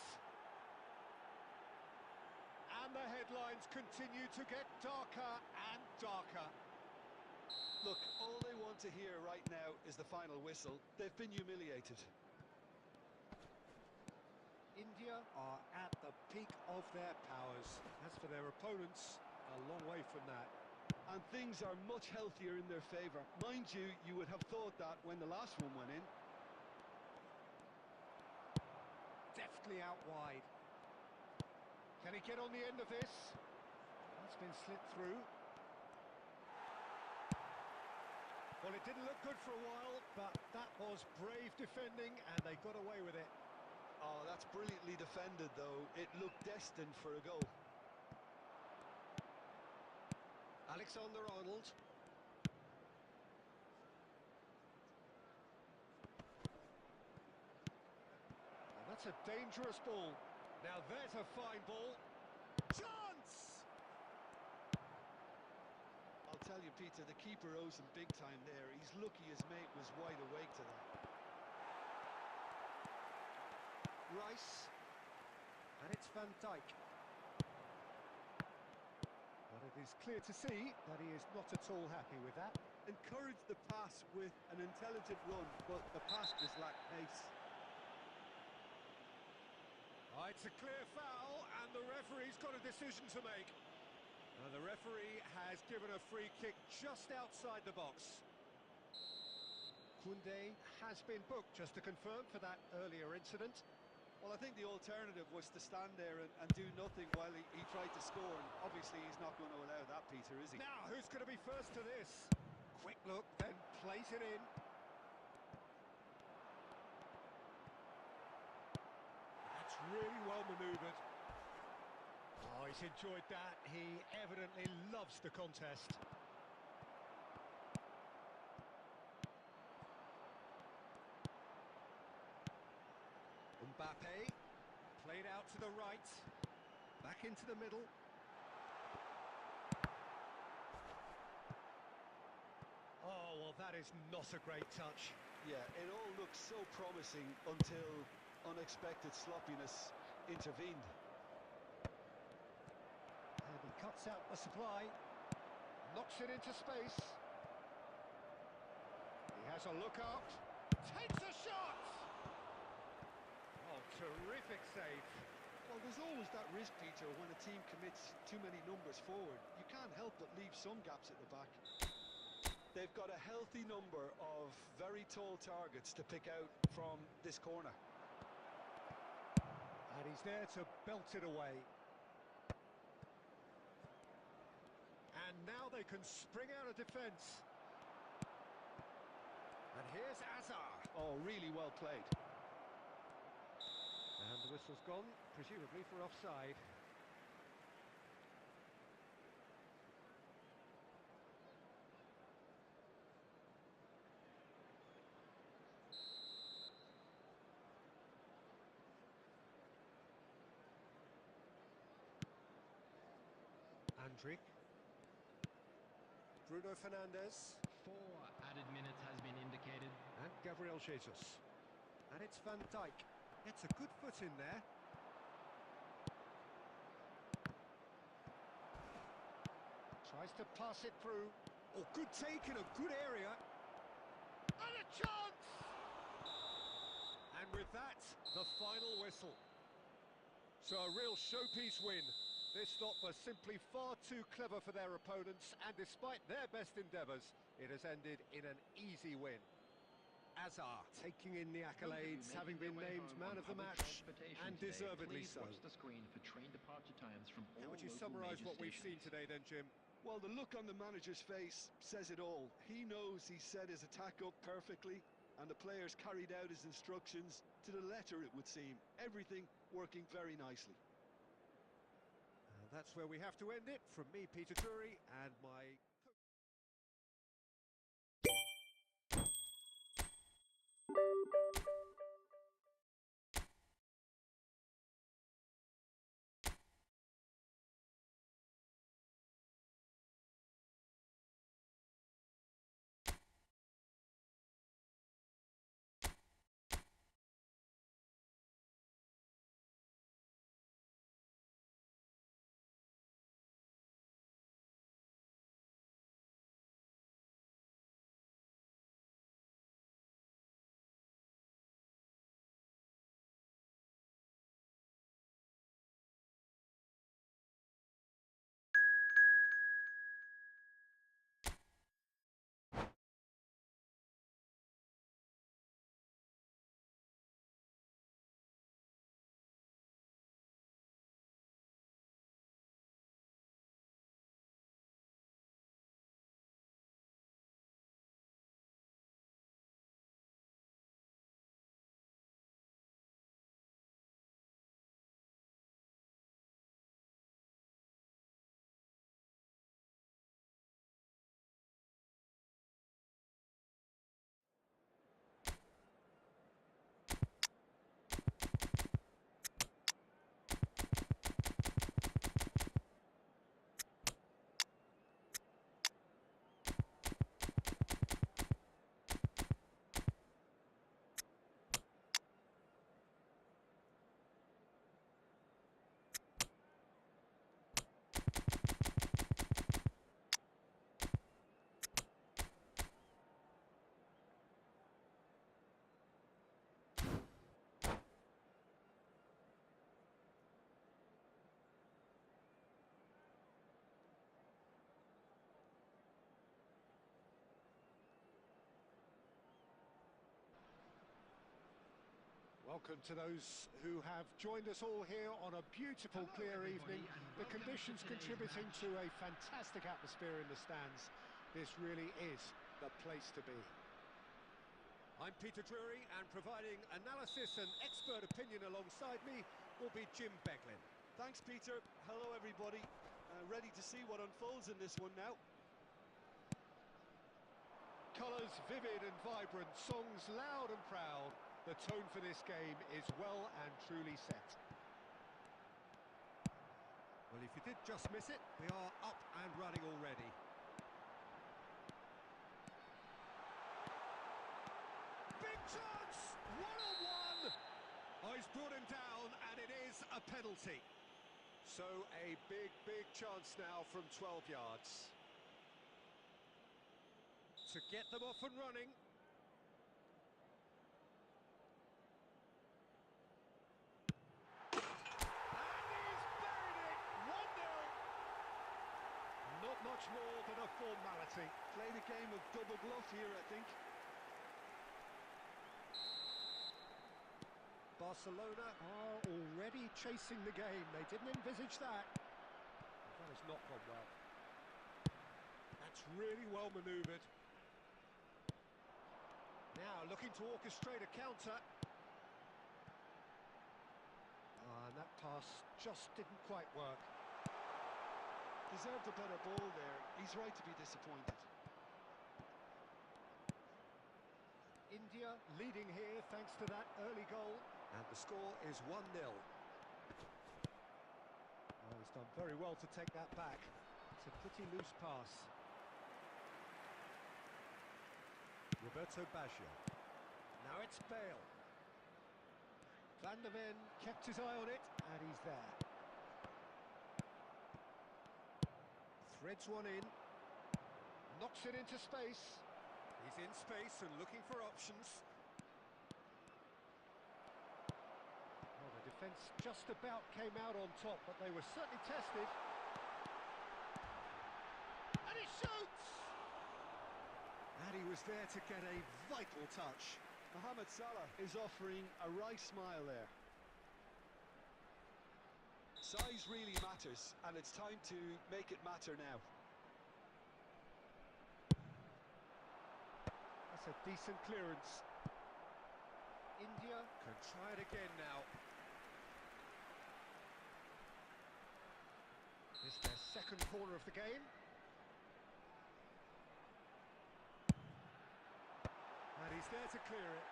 And the headlines continue to get darker and darker. Look, all they want to hear right now is the final whistle. They've been humiliated. India are at the peak of their powers. As for their opponents, a long way from that. And things are much healthier in their favour. Mind you, you would have thought that when the last one went in. Deftly out wide. Can he get on the end of this? That's been slipped through. Well, it didn't look good for a while, but that was brave defending, and they got away with it. Oh, that's brilliantly defended, though. It looked destined for a goal. Alexander-Arnold. And that's a dangerous ball. Now there's a fine ball. Chance! I'll tell you, Peter, the keeper owes him big time there. He's lucky his mate was wide awake to that. Rice. And it's Van Dijk. But it is clear to see that he is not at all happy with that. Encourage the pass with an intelligent run, but the pass just lacked pace. It's a clear foul, and the referee's got a decision to make. The referee has given a free kick just outside the box. Koundé has been booked, just to confirm, for that earlier incident. Well, I think the alternative was to stand there and do nothing while he tried to score. And obviously, he's not going to allow that, Peter, is he? Now, who's going to be first to this? Quick look, then plays it in. That's really well manoeuvred. Oh, he's enjoyed that. He evidently loves the contest. Mbappe, played out to the right, back into the middle. Oh, well, that is not a great touch. Yeah, it all looked so promising until unexpected sloppiness intervened. And he cuts out the supply, knocks it into space. He has a look up, takes a shot! Oh, terrific save. Well, there's always that risk, Peter, when a team commits too many numbers forward. You can't help but leave some gaps at the back. They've got a healthy number of very tall targets to pick out from this corner. And he's there to belt it away. And now they can spring out of defence. And here's Hazard. Oh, really well played. And the whistle's gone, presumably for offside. Andrick. Bruno Fernandes. 4 added minutes has been indicated. And Gabriel Jesus. And it's Van Dijk. Gets a good foot in there. Tries to pass it through. Oh, good take in a good area. And a chance! And with that, the final whistle. So a real showpiece win. This lot was simply far too clever for their opponents, and despite their best endeavours, it has ended in an easy win. Hazard taking in the accolades, having been named man of the match, and deservedly so. Watch the screen for train departure times from all How would you local summarise major what we've seen stations. today then, Jim? Well, the look on the manager's face says it all. He knows he set his attack up perfectly, and the players carried out his instructions to the letter, it would seem. Everything working very nicely. That's where we have to end it. From me, Peter Drury, and my... Welcome to those who have joined us all here on a beautiful, clear evening. The conditions contributing to a fantastic atmosphere in the stands. This really is the place to be. I'm Peter Drury, and providing analysis and expert opinion alongside me will be Jim Beglin. Thanks, Peter. Hello, everybody. Ready to see what unfolds in this one now. Colours vivid and vibrant, songs loud and proud. The tone for this game is well and truly set. Well, if you did just miss it, we are up and running already. Big chance! One-on-one! Oh, he's brought him down, and it is a penalty. So a big chance now from 12 yards. To get them off and running. Not much more than a formality. Played a game of double bluff here, I think. Barcelona are already chasing the game. They didn't envisage that. That has not gone well. That's really well manoeuvred. Now looking to orchestrate a counter. And that pass just didn't quite work. Deserved a better ball there. He's right to be disappointed. India leading here thanks to that early goal. And the score is 1-0. Oh, he's done very well to take that back. It's a pretty loose pass. Roberto Baggio. Now it's Bale. Van der Ven kept his eye on it, and he's there. Threads one in. Knocks it into space. He's in space and looking for options. Well, the defence just about came out on top, but they were certainly tested. And he shoots! And he was there to get a vital touch. Mohamed Salah is offering a wry smile there. Size really matters, and it's time to make it matter now. That's a decent clearance. India can try it again now. second corner of the game. And he's there to clear it.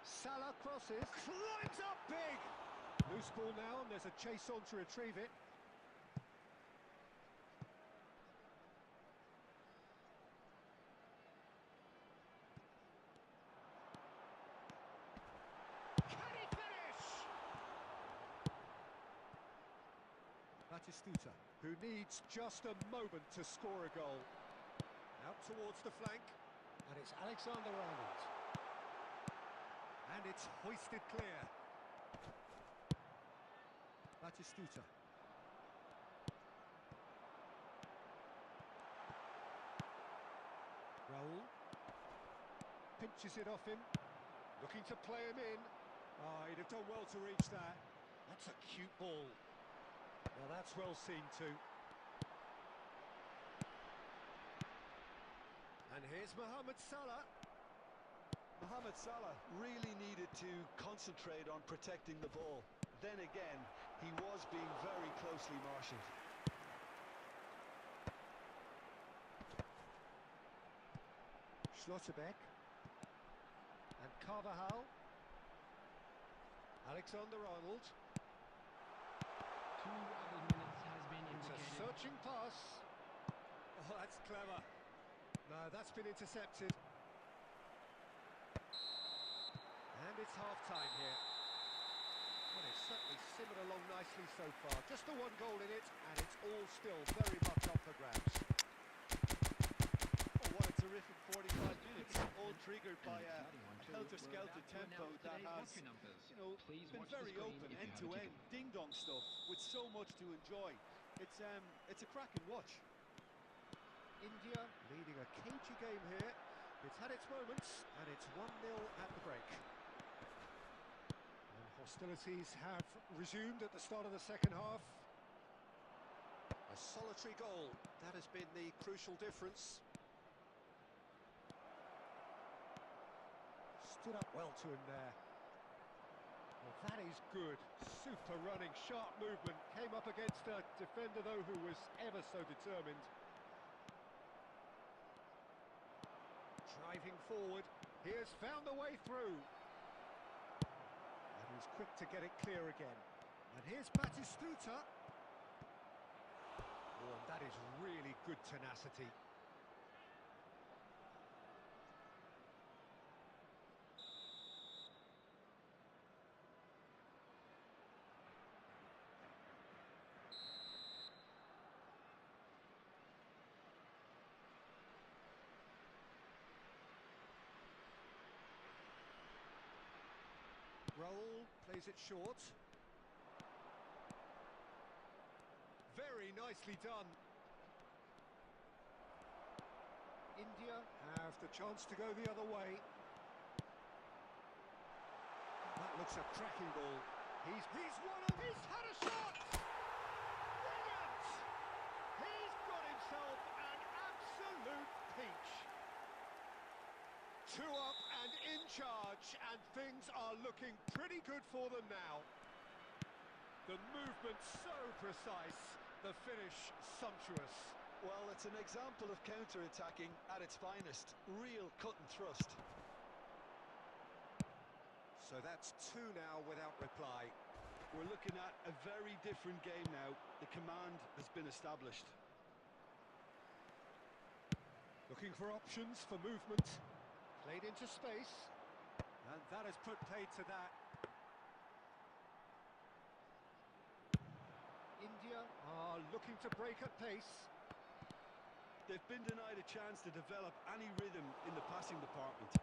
Salah crosses, climbs up big! Loose ball now, and there's a chase on to retrieve it. Can he finish? Batistuta, who needs just a moment to score a goal. Out towards the flank, and it's Alexander-Arnold. And it's hoisted clear. Batistuta. Raul. Pinches it off him. Looking to play him in. Oh, he'd have done well to reach that. That's a cute ball. Well, that's well seen too. And here's Mohamed Salah. Mohamed Salah really needed to concentrate on protecting the ball. Then again, he was being very closely marshalled. Schlotterbeck. And Carvajal. Alexander-Arnold. 2 added minutes has been It's a indicated. searching pass. Oh, that's clever. No, that's been intercepted. And it's half-time here. Well, it's certainly simmered along nicely so far. Just the one goal in it, and it's all still very much up for grabs. Oh, what a terrific 45 minutes, all triggered by a helter-skelter tempo that has, been very open, end-to-end, ding-dong stuff, with so much to enjoy. It's a cracking watch. India leading a cagey game here. It's had its moments, and it's 1-0 at the break. And hostilities have resumed at the start of the second half. A solitary goal, that has been the crucial difference. Stood up well to him there. Well, that is good. Super running, sharp movement. Came up against a defender, though, who was ever so determined. Driving forward, he has found a way through. And he's quick to get it clear again. And here's Batistuta. Oh, and that is really good tenacity. Raul plays it short. Very nicely done. India have the chance to go the other way. That looks a cracking ball. He's won it. He's had a shot. Brilliant! He's got himself an absolute peach. 2 up and in charge, and things are looking pretty good for them now. The movement so precise, the finish sumptuous. Well, it's an example of counter-attacking at its finest. Real cut and thrust. So that's 2 now without reply. We're looking at a very different game now. The command has been established. Looking for options for movement. Played into space. And that has put paid to that. India are looking to break at pace. They've been denied a chance to develop any rhythm in the passing department.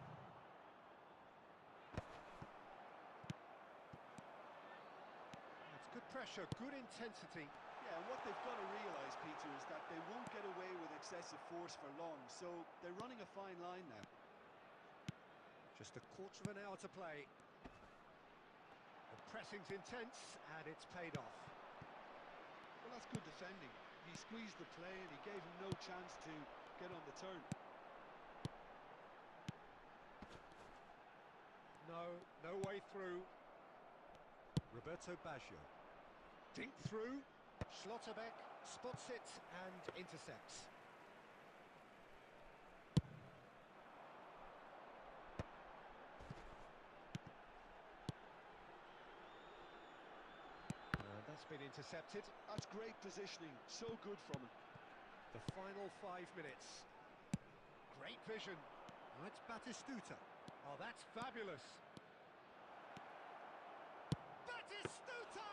That's good pressure, good intensity. Yeah, and what they've got to realise, Peter, is that they won't get away with excessive force for long, so they're running a fine line now. Just a quarter of an hour to play. The pressing's intense, and it's paid off. Well, that's good defending. He squeezed the play and he gave him no chance to get on the turn. No way through. Roberto Baggio. Dink through. Schlotterbeck spots it and intercepts. That's been intercepted. That's great positioning, so good from him. The final 5 minutes. Great vision. Oh, it's Batistuta. Oh, that's fabulous. Batistuta!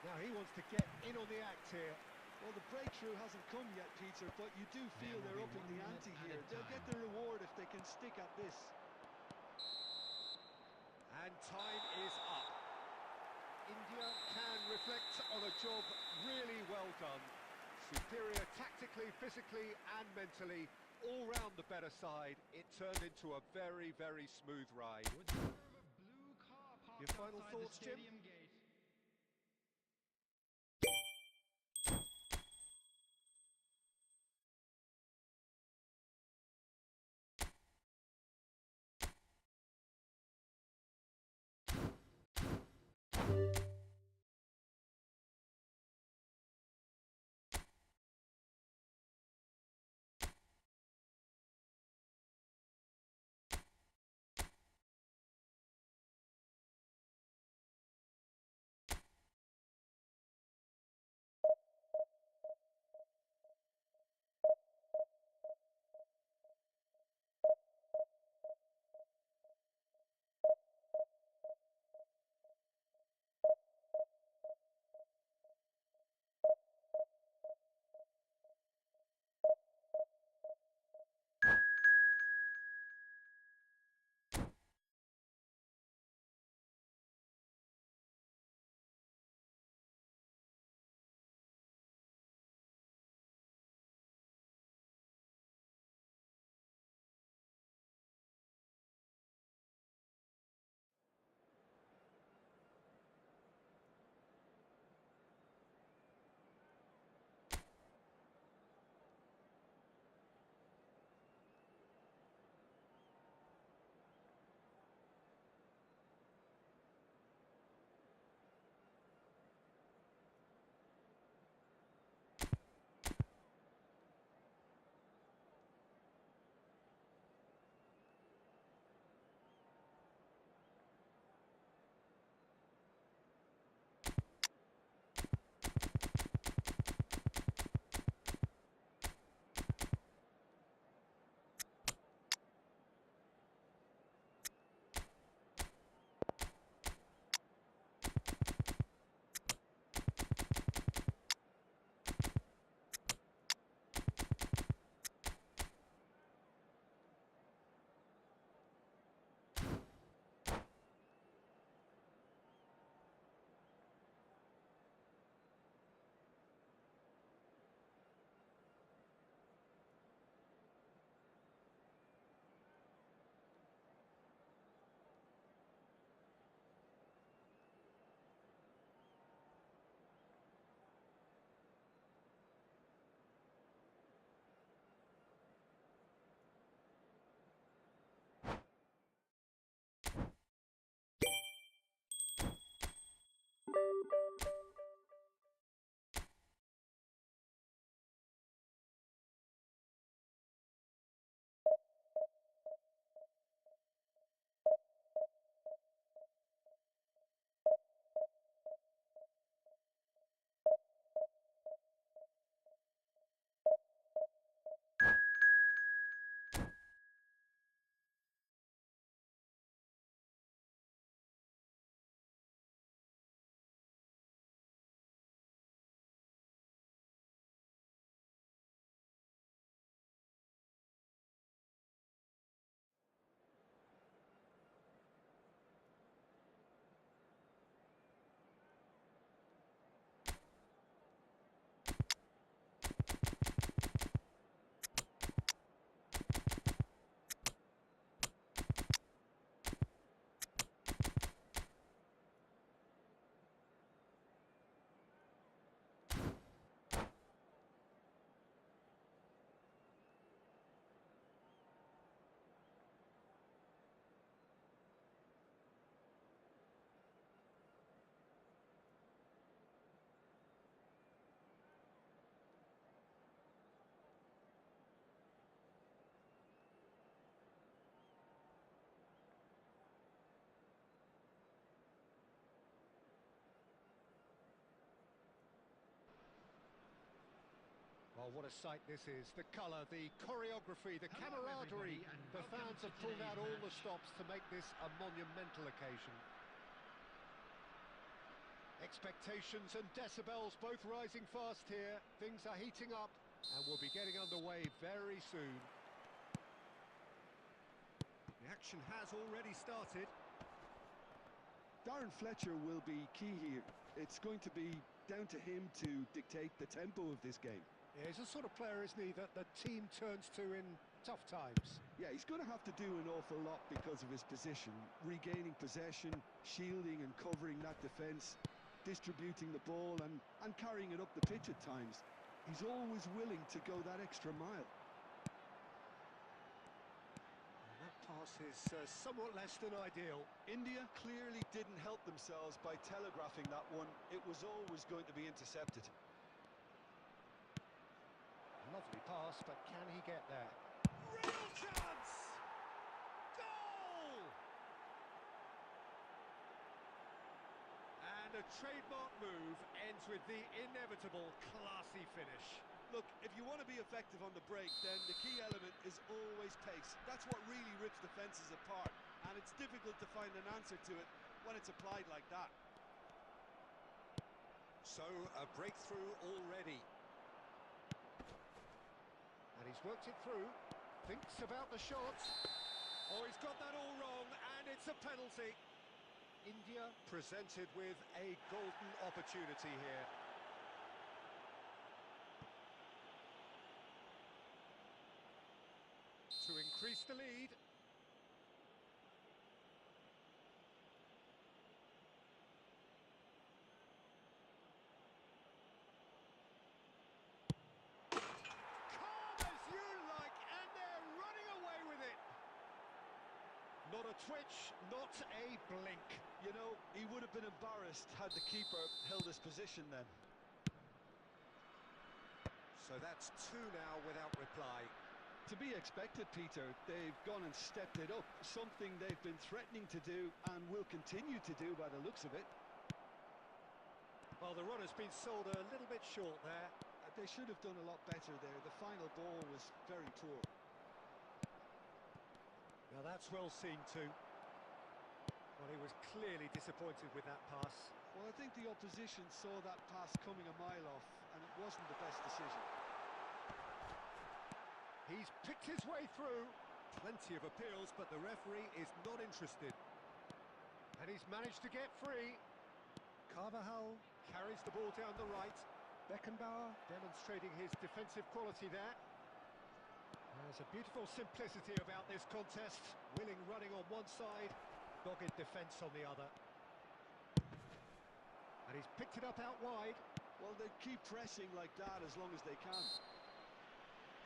Now he wants to get in on the act here. Well, the breakthrough hasn't come yet, Peter, but you do feel they're upping the ante here. They'll get the reward if they can stick at this. And time is up. India can reflect on a job really well done. Superior tactically, physically and mentally. All round the better side. It turned into a very, very smooth ride. Your final thoughts, Jim? Oh, what a sight this is. The colour, the choreography, the Hello, camaraderie. everybody, and The welcome fans to have pulled out today's all the match. stops to make this a monumental occasion. Expectations and decibels both rising fast here. Things are heating up and we'll be getting underway very soon. The action has already started. Darren Fletcher will be key here. It's going to be down to him to dictate the tempo of this game. Yeah, he's the sort of player, isn't he, that the team turns to in tough times. Yeah, he's going to have to do an awful lot because of his position. Regaining possession, shielding and covering that defence, distributing the ball and carrying it up the pitch at times. He's always willing to go that extra mile. That pass is somewhat less than ideal. India clearly didn't help themselves by telegraphing that one. It was always going to be intercepted. Lovely pass, but can he get there? Real chance! Goal! And a trademark move ends with the inevitable classy finish. Look, if you want to be effective on the break, then the key element is always pace. That's what really rips defences apart, and it's difficult to find an answer to it when it's applied like that. So, a breakthrough already. And he's worked it through, thinks about the shot. Oh, he's got that all wrong, and it's a penalty. India presented with a golden opportunity here. To increase the lead. Calm as you like, and they're running away with it. Not a twitch, not a blink. You know, he would have been embarrassed had the keeper held his position then. So that's two now without reply. To be expected, Peter. They've gone and stepped it up, something they've been threatening to do and will continue to do by the looks of it. Well, the run has been sold a little bit short there. They should have done a lot better there. The final ball was very poor. Now that's well seen too. Well, he was clearly disappointed with that pass. Well, I think the opposition saw that pass coming a mile off, and it wasn't the best decision. He's picked his way through. Plenty of appeals, but the referee is not interested. And he's managed to get free. Carvajal carries the ball down the right. Beckenbauer demonstrating his defensive quality there. There's a beautiful simplicity about this contest. Willing running on one side, dogged defence on the other. And he's picked it up out wide. Well, they keep pressing like that as long as they can.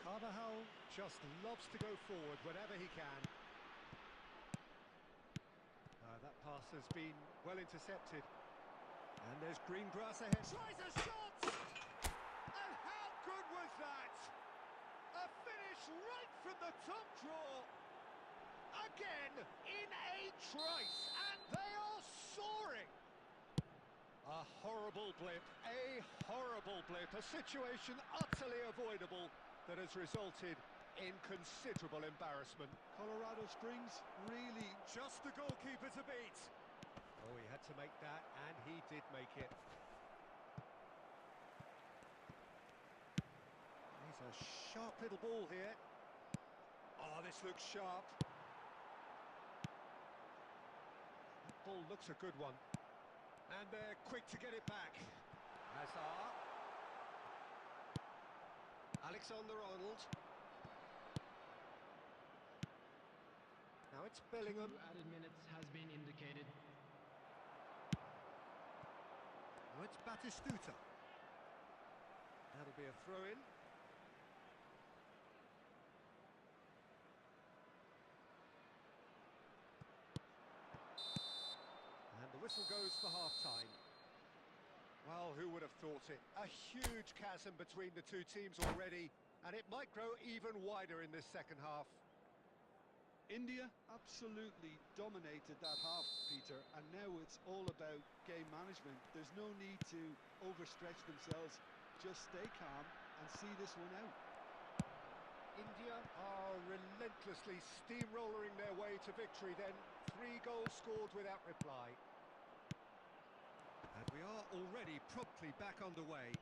Carvajal just loves to go forward whenever he can. That pass has been well intercepted. And there's green grass ahead. Tries a shot! And how good was that? A finish right from the top draw. Again, in a trice, and they are soaring. A horrible blip, a situation utterly avoidable that has resulted in considerable embarrassment. Colorado Springs really Just the goalkeeper to beat. Oh, he had to make that, and he did make it. He's a sharp little ball here. Oh, this looks sharp. That ball looks a good one. And they're quick to get it back. Hazard. Alexander-Arnold. Now it's Bellingham. 2 added minutes has been indicated. Now it's Batistuta. That'll be a throw-in. And the whistle goes for half-time. Well, who would have thought it? A huge chasm between the two teams already, and it might grow even wider in this second half. India absolutely dominated that half, Peter, and now it's all about game management. There's no need to overstretch themselves. Just stay calm, and see this one out. India are relentlessly steamrolling their way to victory then. 3 goals scored without reply. And we are already promptly back underway.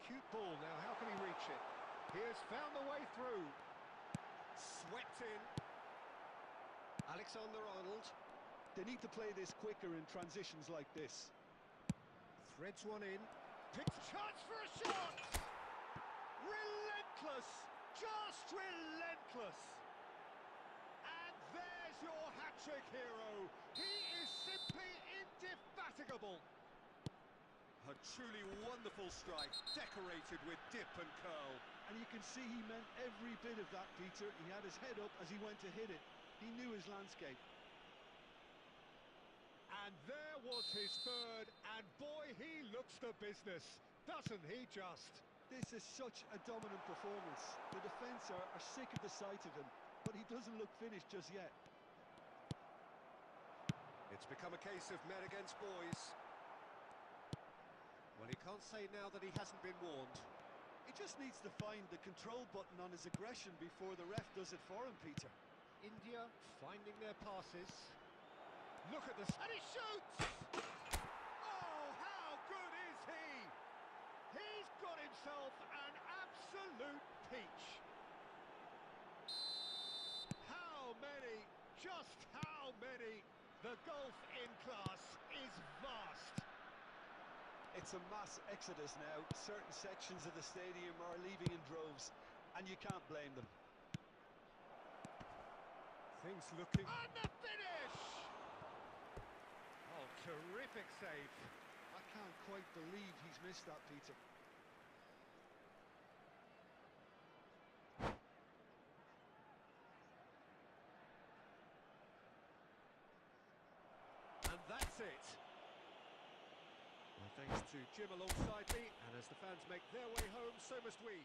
Cute ball now, how can he reach it? He has found the way through. Swept in. Alexander-Arnold. They need to play this quicker in transitions like this. Threads one in. Picks chance for a shot! Relentless! Just relentless! And there's your hat-trick hero. He is simply indefatigable. A truly wonderful strike, decorated with dip and curl. And you can see he meant every bit of that, Peter. He had his head up as he went to hit it. He knew his landscape. And there was his third, and boy, he looks the business, doesn't he just? This is such a dominant performance. The defence are sick of the sight of him, but he doesn't look finished just yet. It's become a case of men against boys. Well, he can't say now that he hasn't been warned. He just needs to find the control button on his aggression before the ref does it for him, Peter. India finding their passes. Look at this, and he shoots! Oh, how good is he? He's got himself an absolute peach. How many, just how many? The gulf in class is vast. It's a mass exodus now. Certain sections of the stadium are leaving in droves, and you can't blame them. Things looking... And the finish! Oh, terrific save. I can't quite believe he's missed that, Peter. And that's it. Well, thanks to Jim alongside me, and as the fans make their way home, so must we.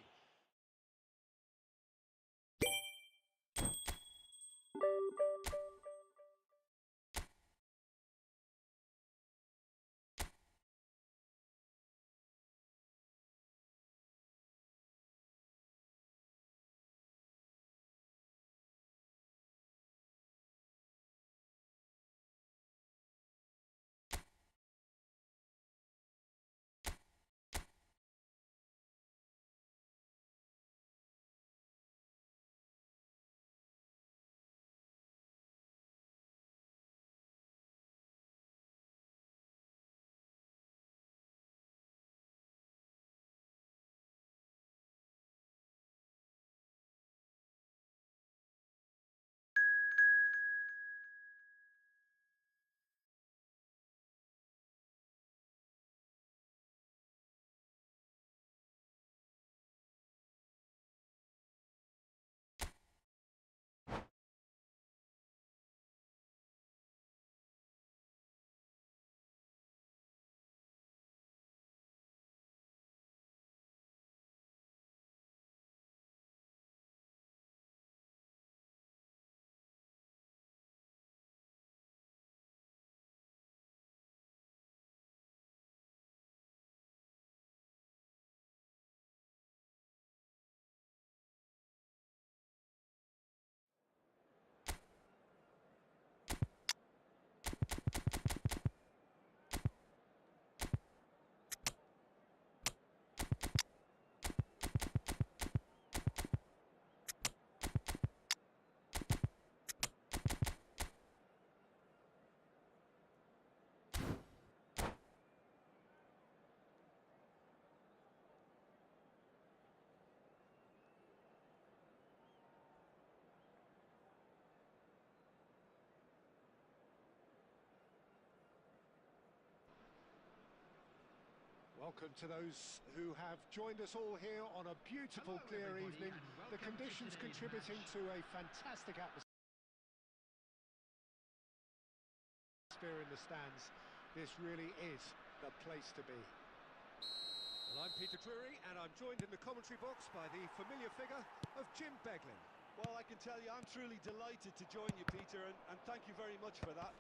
Welcome to those who have joined us all here on a beautiful, Hello, clear everybody, evening. and The welcome to conditions today's contributing match. to a fantastic atmosphere in the stands. This really is the place to be. Well, I'm Peter Drury, and I'm joined in the commentary box by the familiar figure of Jim Beglin. Well, I can tell you I'm truly delighted to join you, Peter, and thank you very much for that.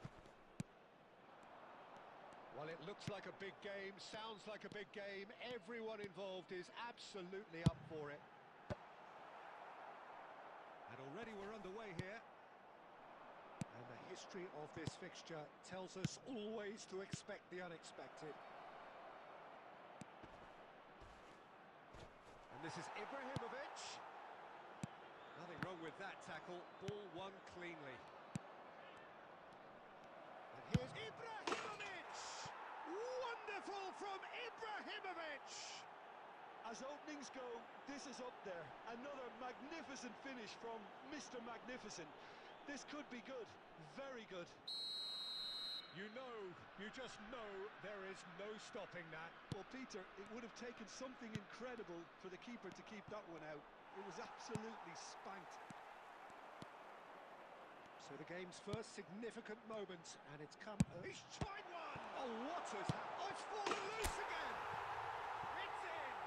Well, it looks like a big game, sounds like a big game. Everyone involved is absolutely up for it. And already we're underway here. And the history of this fixture tells us always to expect the unexpected. And this is Ibrahimovic. Nothing wrong with that tackle. Ball won cleanly. And here's Ibrahimovic! Wonderful from Ibrahimovic! As openings go, this is up there. Another magnificent finish from Mr. Magnificent. This could be good, very good. You just know there is no stopping that. Well, Peter, it would have taken something incredible for the keeper to keep that one out. It was absolutely spanked. So the game's first significant moment, and it's come... He's tried one! Oh, what has happened? Oh, it's fallen loose again! It's in!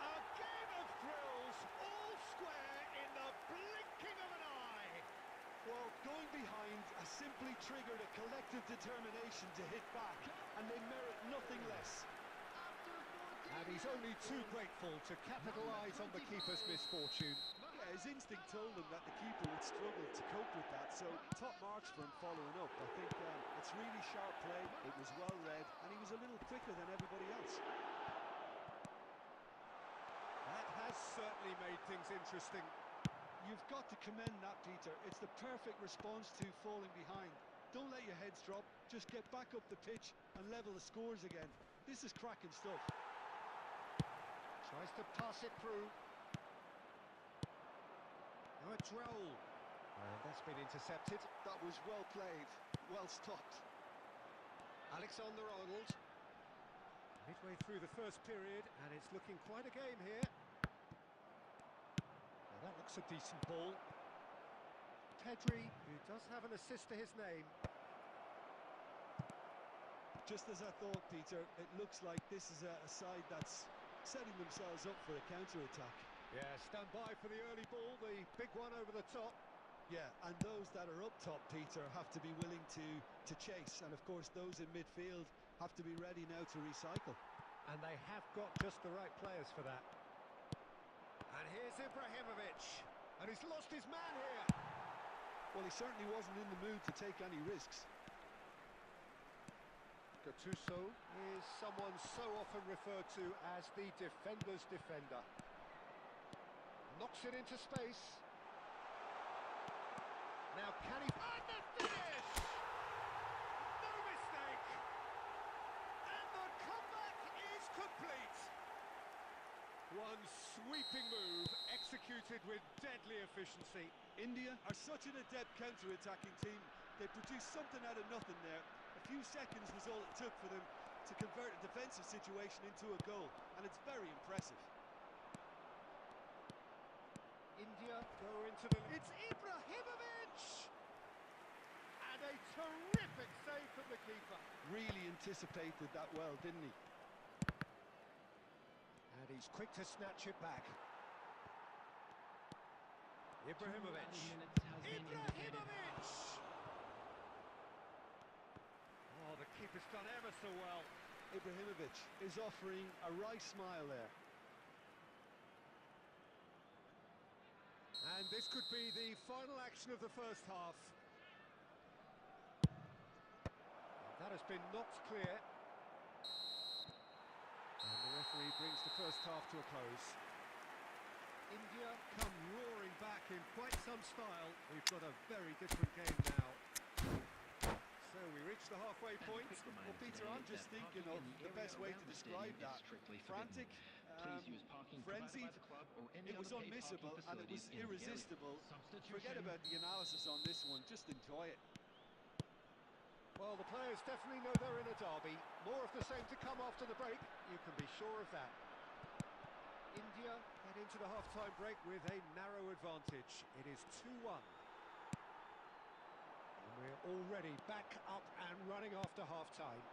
A game of thrills, all square in the blinking of an eye! Well, going behind has simply triggered a collective determination to hit back, and they merit nothing less. And he's only too grateful to capitalise on the keeper's misfortune. Yeah, his instinct told him that the keeper would struggle to cope with that, so top marks for him following up. I think it's really sharp play, it was well read, and he was a little quicker than everybody else. That has certainly made things interesting. You've got to commend that, Peter. It's the perfect response to falling behind. Don't let your heads drop, just get back up the pitch and level the scores again. This is cracking stuff. Tries to pass it through. Now a Droll. And that's been intercepted. That was well played, well stopped. Alexander-Arnold. Midway through the first period, and it's looking quite a game here. Now that looks a decent ball. Pedri, who does have an assist to his name. Just as I thought, Peter, it looks like this is a side that's setting themselves up for a counter-attack. Yeah, stand by for the early ball, the big one over the top. Yeah, and those that are up top, Peter, have to be willing to chase. And, of course, those in midfield have to be ready now to recycle. And they have got just the right players for that. And here's Ibrahimovic. And he's lost his man here. Well, he certainly wasn't in the mood to take any risks. Gattuso is someone so often referred to as the defender's defender. Knocks it into space. Now can he... And the finish! No mistake! And the comeback is complete! One sweeping move executed with deadly efficiency. India are such an adept counter-attacking team. They produced something out of nothing there. A few seconds was all it took for them to convert a defensive situation into a goal, and it's very impressive. India go into the... It's Ibrahimovic! And a terrific save from the keeper. Really anticipated that well, didn't he? And he's quick to snatch it back. Ibrahimovic! Ibrahimovic! Oh, the keeper's done ever so well. Ibrahimovic is offering a wry smile there. And this could be the final action of the first half. That has been knocked clear. And the referee brings the first half to a close. India come roaring back in quite some style. We've got a very different game now. So we reach the halfway point. Well, Peter, I'm just thinking of the best way to describe that. Frantic, frenzied, it was unmissable and it was irresistible. Forget about the analysis on this one, just enjoy it. Well, the players definitely know they're in a derby. More of the same to come after the break, you can be sure of that. India head into the half-time break with a narrow advantage. It is 2-1. And we're already back up and running after half-time.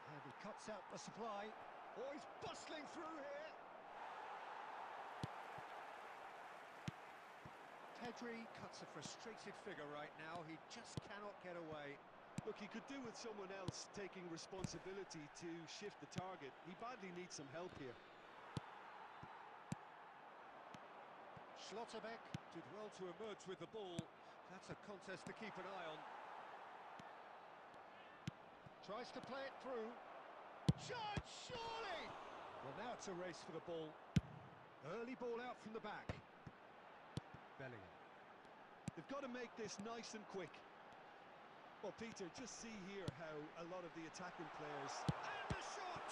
And he cuts out the supply. Oh, he's bustling through here. Pedri cuts a frustrated figure right now. He just cannot get away. Look, he could do with someone else taking responsibility to shift the target. He badly needs some help here. Schlotterbeck did well to emerge with the ball. That's a contest to keep an eye on. Tries to play it through. Shot, surely! Well, now it's a race for the ball. Early ball out from the back. Bellingham. They've got to make this nice and quick. Well, Peter, just see here how a lot of the attacking players... And the shot!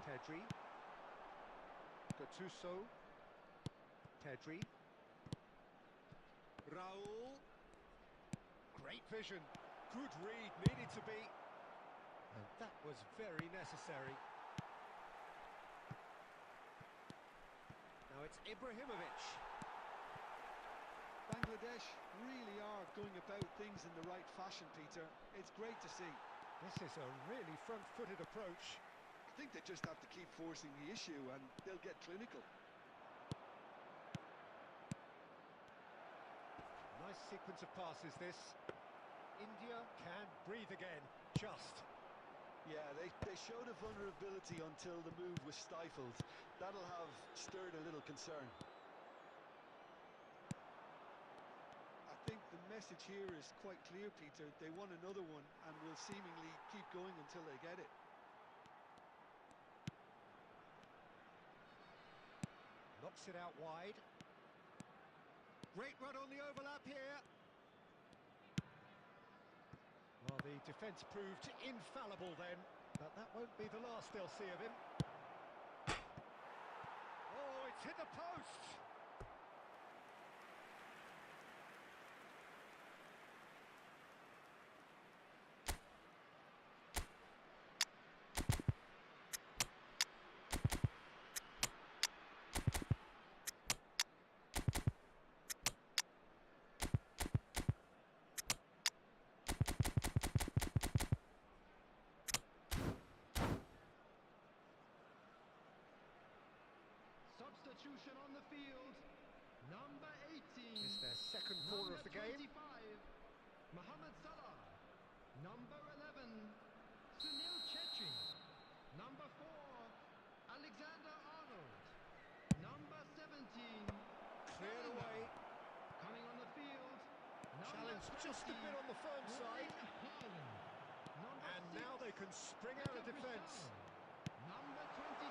Pedri. Gattuso. Pedri. Raul. Great vision. Good read, needed to be. And that was very necessary. Now it's Ibrahimovic. Bangladesh really are going about things in the right fashion, Peter. It's great to see. This is a really front-footed approach. I think they just have to keep forcing the issue and they'll get clinical. Nice sequence of passes, this. India can breathe again, just. Yeah, they showed a vulnerability until the move was stifled. That'll have stirred a little concern. I think the message here is quite clear, Peter. They want another one and will seemingly keep going until they get it. Knocks it out wide. Great run on the overlap here. Well, the defence proved infallible then, but that won't be the last they'll see of him. Oh, it's hit the post! Substitution on the field. Number 18. It's their second corner of the game. 25, Mohamed Salah. Number 11, Sunil Chetri. Number 4, Alexander Arnold. Number 17, Cleared away. coming on the field. Number Challenge 20, just a bit on the firm side. Erling Haaland. Number And 6, now they can spring out of defence. Number 23,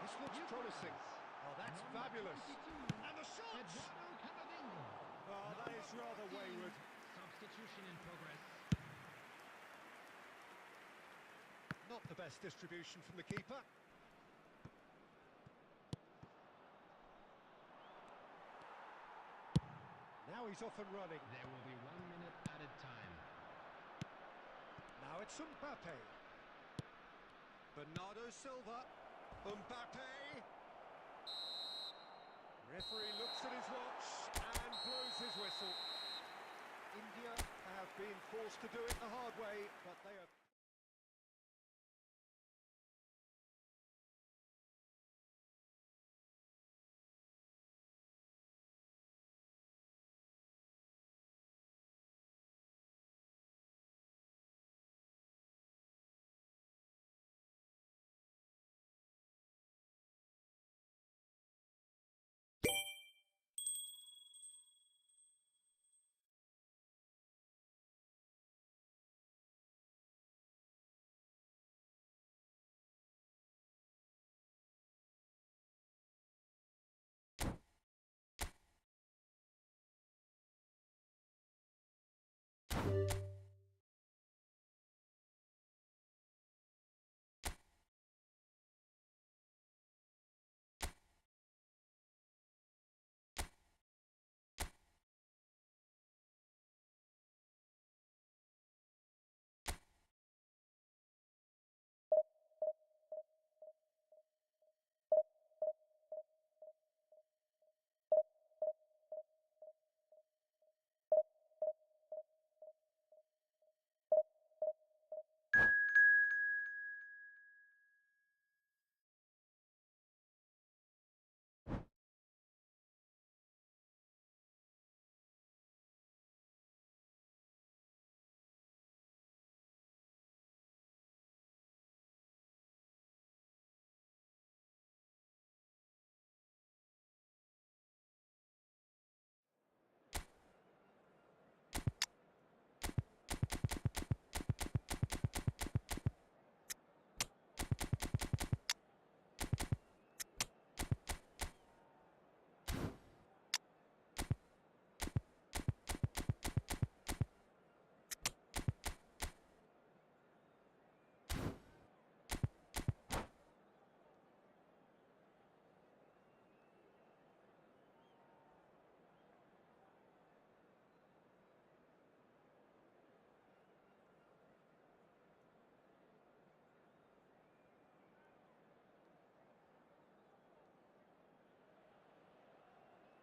This looks promising. Oh, that's Number fabulous. 22, And the shot! Eduardo Camavinga. Oh, that is rather wayward. Substitution in progress. Not the best distribution from the keeper. Now he's off and running. There will be 1 minute added time. Now it's Mbappe. Bernardo Silva. Mbappe. Referee looks at his watch and blows his whistle. India have been forced to do it the hard way, but they are...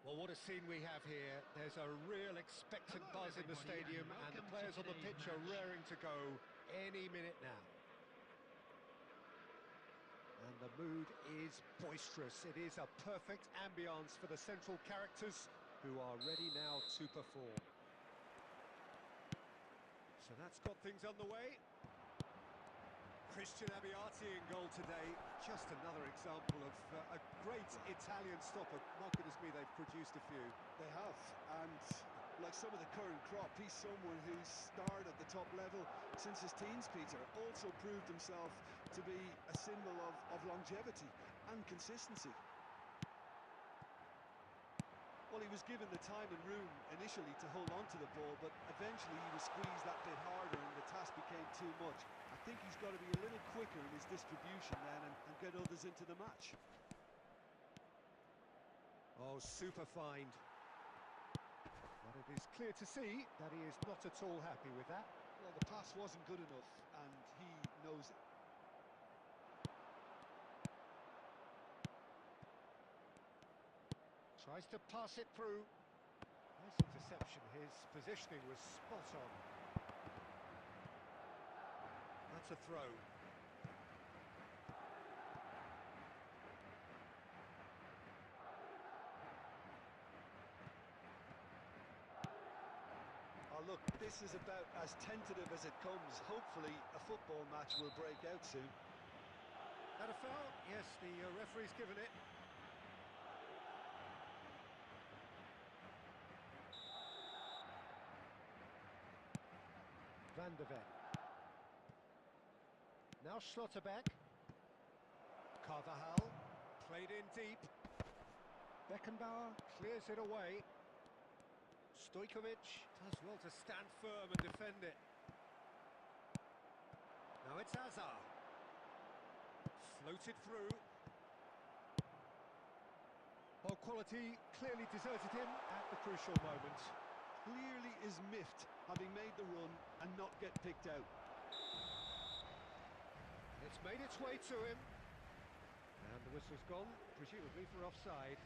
Well, what a scene we have here. There's a real expectant Hello, buzz in the everybody, stadium, and and the welcome players to on the today's pitch are match. raring to go any minute now. And the mood is boisterous. It is a perfect ambience for the central characters who are ready now to perform. So that's got things underway. Christian Abbiati in goal today. Just another example of a great Italian stopper. My goodness me, they've produced a few. They have, and like some of the current crop, he's someone who's starred at the top level since his teens, Peter. Also proved himself to be a symbol of longevity and consistency. Well, he was given the time and room initially to hold on to the ball, but eventually he was squeezed that bit harder and the task became too much. I think he's got to be a little quicker in his distribution then and get others into the match. Oh, super find. But it is clear to see that he is not at all happy with that. Well, the pass wasn't good enough, and he knows it. Tries to pass it through. Nice interception. His positioning was spot on. That's a throw. Oh, look, this is about as tentative as it comes. Hopefully, a football match will break out soon. Had a foul? Yes, the referee's given it. Van de Ven. Now Schlotterbeck. Carvajal, played in deep. Beckenbauer clears it away. Stojkovic does well to stand firm and defend it. Now it's Hazard. Floated through. Ball quality clearly deserted him at the crucial moment. Clearly is miffed, having made the run and not get picked out. It's made its way to him. And the whistle's gone, presumably for offside.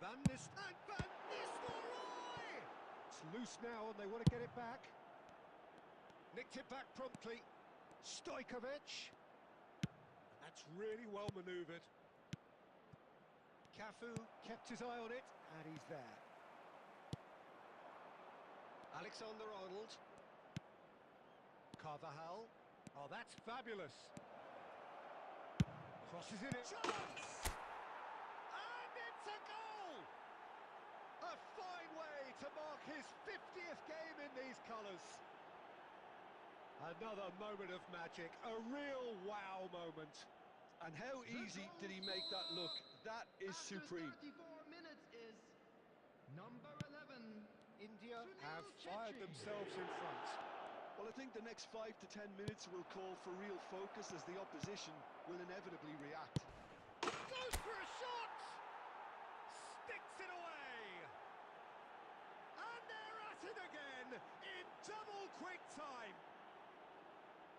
Van Nistelrooy! It's loose now and they want to get it back. Nicked it back promptly. Stojkovic. That's really well manoeuvred. Cafu kept his eye on it, and he's there. Alexander-Arnold. Carvajal. Oh, that's fabulous. Crosses in it. Chance! And it's a goal! A fine way to mark his 50th game in these colours. Another moment of magic, a real wow moment. And how easy did he make that look? That is After supreme. 34 minutes is number 11. India Sunil have fired Chetri. themselves in front. Well, I think the next 5 to 10 minutes will call for real focus as the opposition will inevitably react. Goes for a shot! Sticks it away! And they're at it again in double quick time.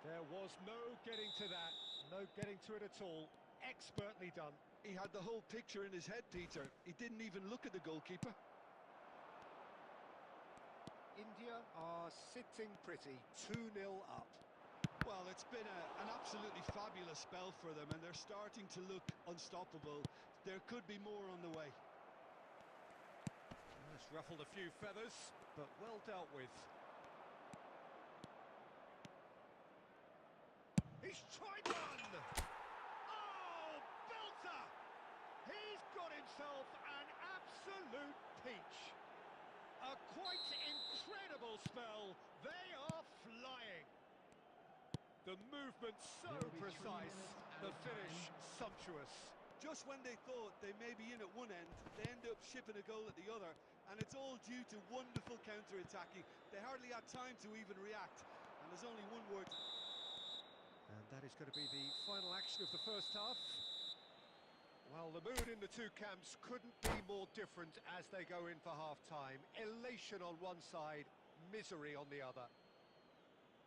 There was no getting to that, no getting to it at all. Expertly done. He had the whole picture in his head, Peter. He didn't even look at the goalkeeper. India are sitting pretty, 2-0 up. Well, it's been an absolutely fabulous spell for them, and they're starting to look unstoppable. There could be more on the way. That's ruffled a few feathers, but well dealt with. He's tried one! Oh, belter! He's got himself an absolute peach. A quite incredible spell. They are flying. The movement so There will be 3 precise, minutes the added finish time. sumptuous. Just when they thought they may be in at one end, they end up shipping a goal at the other, and it's all due to wonderful counter-attacking. They hardly had time to even react, and there's only one word And that is going to be the final action of the first half. Well, the mood in the two camps couldn't be more different as they go in for half-time. Elation on one side, misery on the other.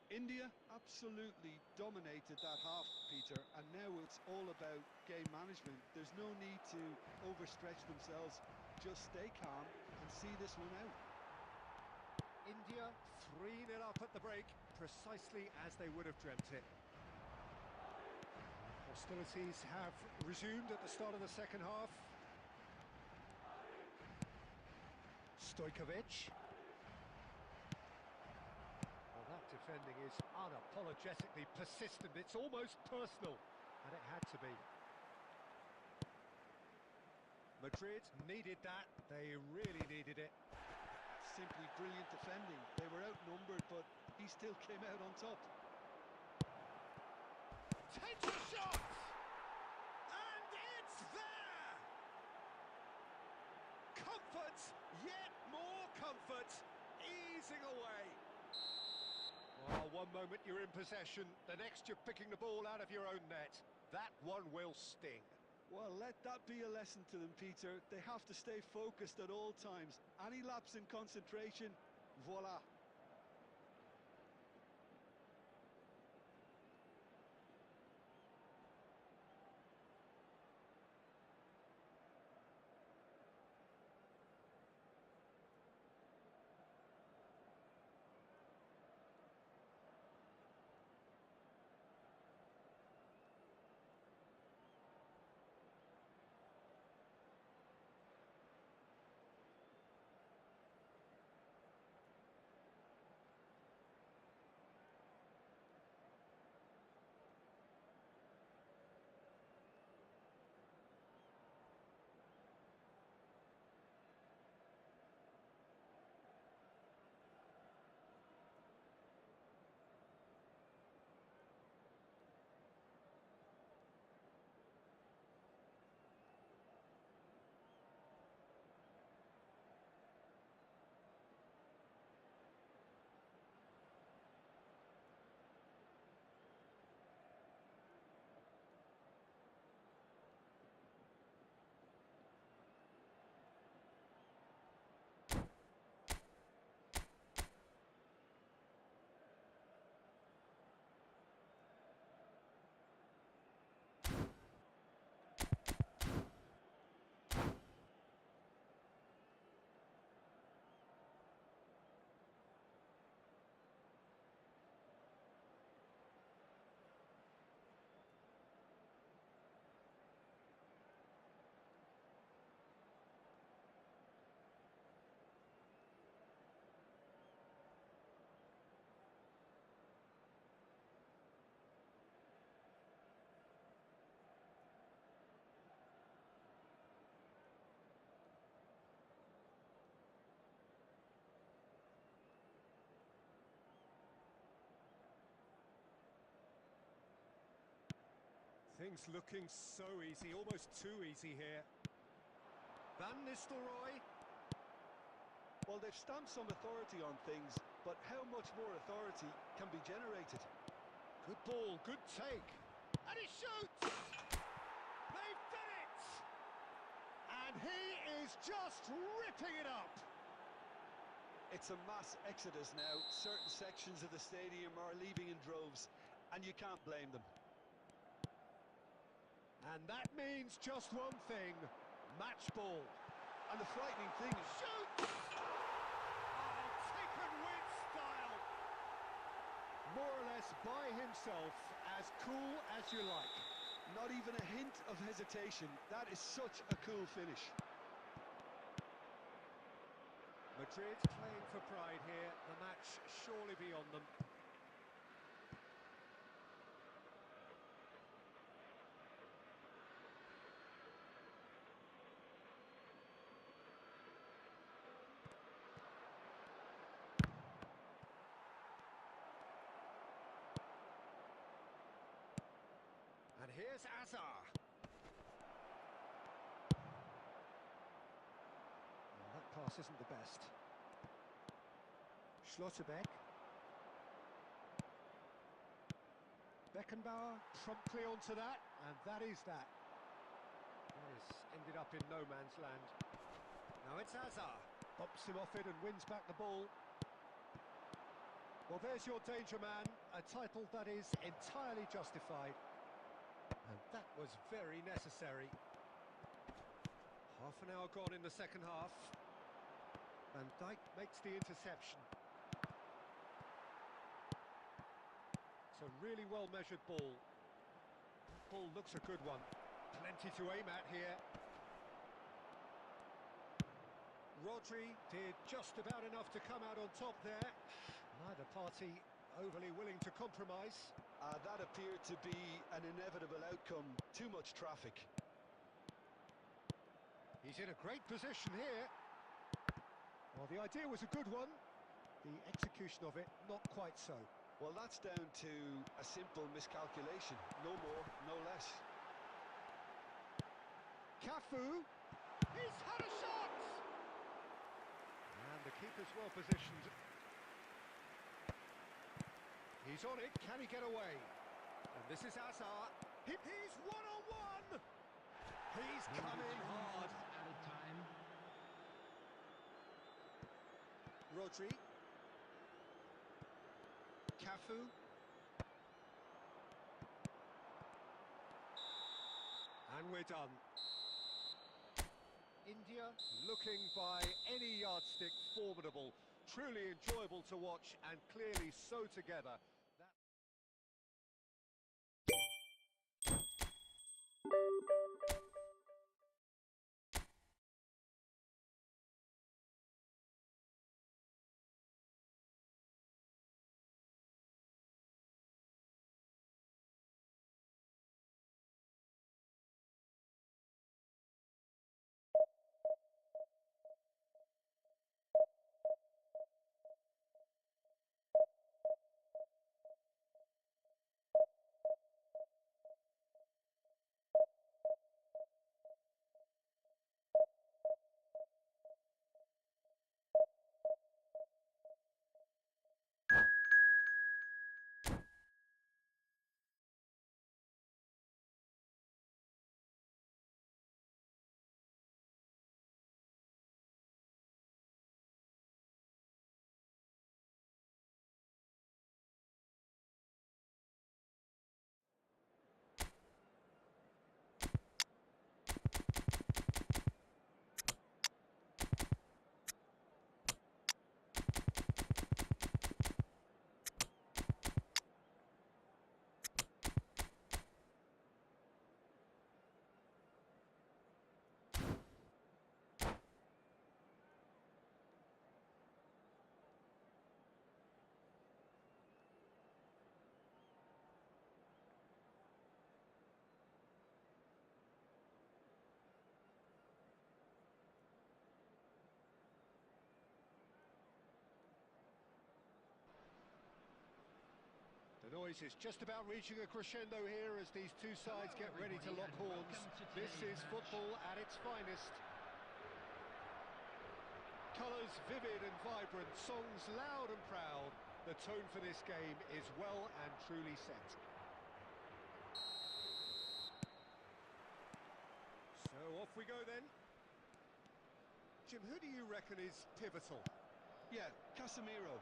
India absolutely dominated that half, Peter, and now it's all about game management. There's no need to overstretch themselves. Just stay calm and see this one out. India 3-0 up at the break, precisely as they would have dreamt it. Hostilities have resumed at the start of the second half. Stojkovic. Well, that defending is unapologetically persistent. It's almost personal, and it had to be. Madrid needed that. They really needed it. Simply brilliant defending. They were outnumbered, but he still came out on top. Takes a shot! And it's there! Comfort, yet more comfort, easing away. Well, one moment you're in possession, the next you're picking the ball out of your own net. That one will sting. Well, let that be a lesson to them, Peter. They have to stay focused at all times. Any lapse in concentration, voila. Things looking so easy, almost too easy here. Van Nistelrooy. Well, they've stamped some authority on things, but how much more authority can be generated? Good ball, good take. And he shoots! They've done it! And he is just ripping it up! It's a mass exodus now. Certain sections of the stadium are leaving in droves, and you can't blame them. And that means just one thing, match ball. And the frightening thing is... Shoots! Oh, taken with style. More or less by himself, as cool as you like. Not even a hint of hesitation. That is such a cool finish. Madrid playing for pride here, the match surely beyond them. And here's Azar. Well, that pass isn't the best. Schlotterbeck. Beckenbauer promptly onto that, and that is that. That is ended up in no man's land. Now it's Hazard. Bumps him off it and wins back the ball. Well, there's your danger man, a title that is entirely justified. And that was very necessary. Half an hour gone in the second half. Van Dijk makes the interception. It's a really well-measured ball. Ball looks a good one. Plenty to aim at here. Rodri did just about enough to come out on top there. Neither party overly willing to compromise. That appeared to be an inevitable outcome. Too much traffic. He's in a great position here. Well, the idea was a good one. The execution of it, not quite so. Well, that's down to a simple miscalculation. No more, no less. Cafu. He's had a shot! And the keeper's well positioned. He's on it. Can he get away? And this is Hazard. He's one-on-one! He's coming hard. Added time. Rodri. Cafu. And we're done. India looking by any yardstick formidable. Truly enjoyable to watch and clearly so together. The noise is just about reaching a crescendo here as these two sides get ready to lock horns. This is football at its finest. Colours vivid and vibrant, songs loud and proud. The tone for this game is well and truly set. So off we go then. Jim, who do you reckon is pivotal? Yeah, Casemiro.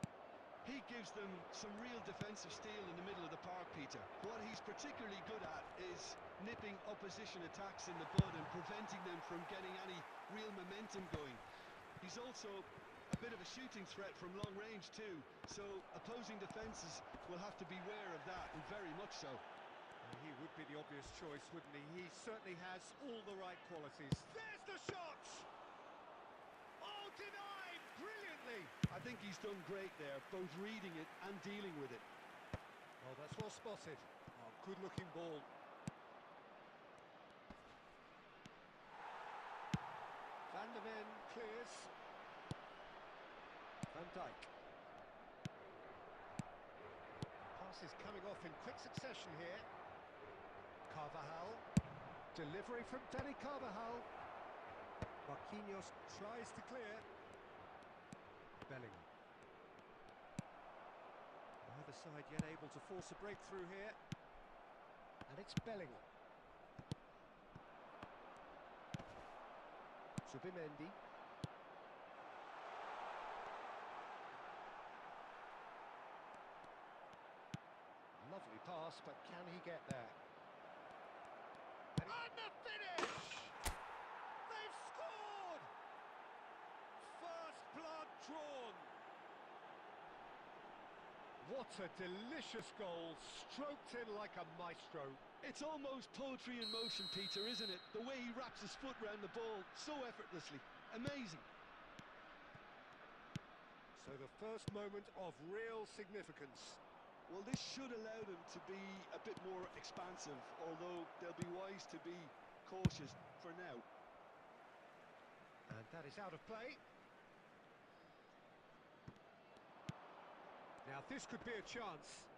He gives them some real defensive steel in the middle of the park, Peter. What he's particularly good at is nipping opposition attacks in the bud and preventing them from getting any real momentum going. He's also a bit of a shooting threat from long range too, so opposing defences will have to beware of that, and very much so. He would be the obvious choice, wouldn't he? He certainly has all the right qualities. There's the shot! Oh, denied brilliantly! I think he's done great there, both reading it and dealing with it. Oh, that's well spotted. Oh, good-looking ball. Van der Ven clears. Van Dijk. Pass is coming off in quick succession here. Carvajal. Delivery from Danny Carvajal. Marquinhos tries to clear. Bellingham. Neither side yet able to force a breakthrough here. And it's Bellingham. Subimendi. Lovely pass, but can he get there? And the finish! They've scored! First blood drawn. What a delicious goal, stroked in like a maestro. It's almost poetry in motion, Peter, isn't it? The way he wraps his foot round the ball so effortlessly. Amazing. So the first moment of real significance. Well, this should allow them to be a bit more expansive, although they'll be wise to be cautious for now. And that is out of play. Now this could be a chance.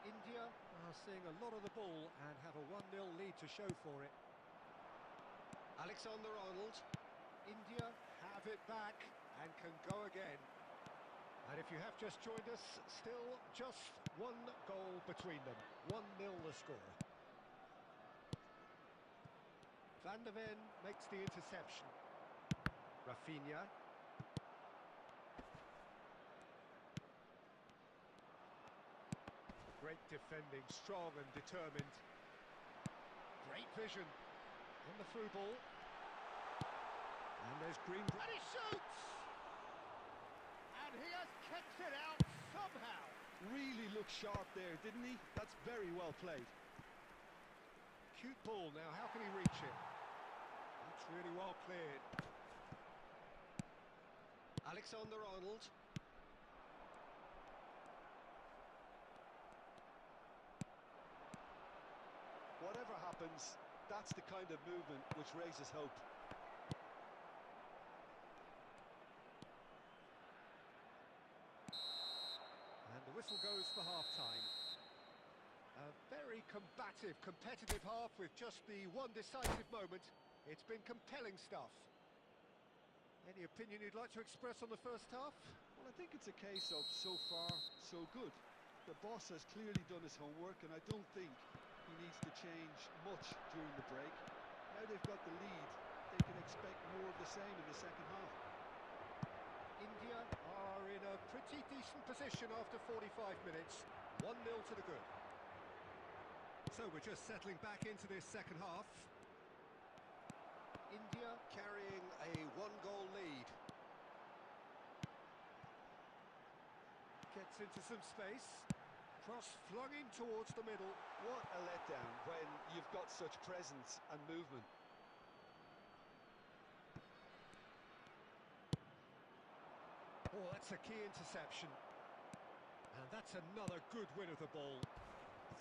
India are seeing a lot of the ball and have a 1-0 lead to show for it. Alexander-Arnold. India have it back and can go again. And if you have just joined us, still just one goal between them. 1-0 the score. Van der Ven makes the interception. Rafinha. Great defending, strong and determined. Great vision. On the through ball. And there's Green. And he shoots! And he has kept it out somehow. Really looked sharp there, didn't he? That's very well played. Cute ball now, how can he reach it? That's really well cleared. Alexander-Arnold. Whatever happens, that's the kind of movement which raises hope. And the whistle goes for half-time. A very combative, competitive half with just the one decisive moment. It's been compelling stuff. Any opinion you'd like to express on the first half? Well, I think it's a case of so far, so good. The boss has clearly done his homework, and I don't think he needs to change much during the break. Now they've got the lead, they can expect more of the same in the second half. India are in a pretty decent position after 45 minutes. 1-0 to the good. So we're just settling back into this second half. India carrying a 1-goal lead. Gets into some space. Cross flung in towards the middle. What a letdown when you've got such presence and movement. Oh, that's a key interception. And that's another good win of the ball.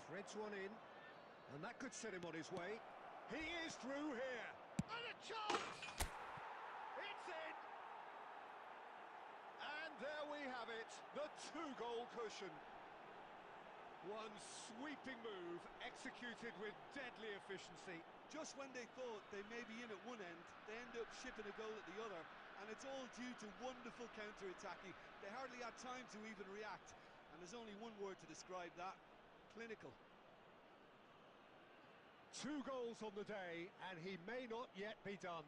Threads one in, and that could set him on his way. He is through here. And a chance! It's in! And there we have it, the 2-goal cushion. One sweeping move, executed with deadly efficiency. Just when they thought they may be in at one end, they end up shipping a goal at the other, and it's all due to wonderful counter-attacking. They hardly had time to even react, and there's only one word to describe that: clinical. 2 goals on the day, and he may not yet be done.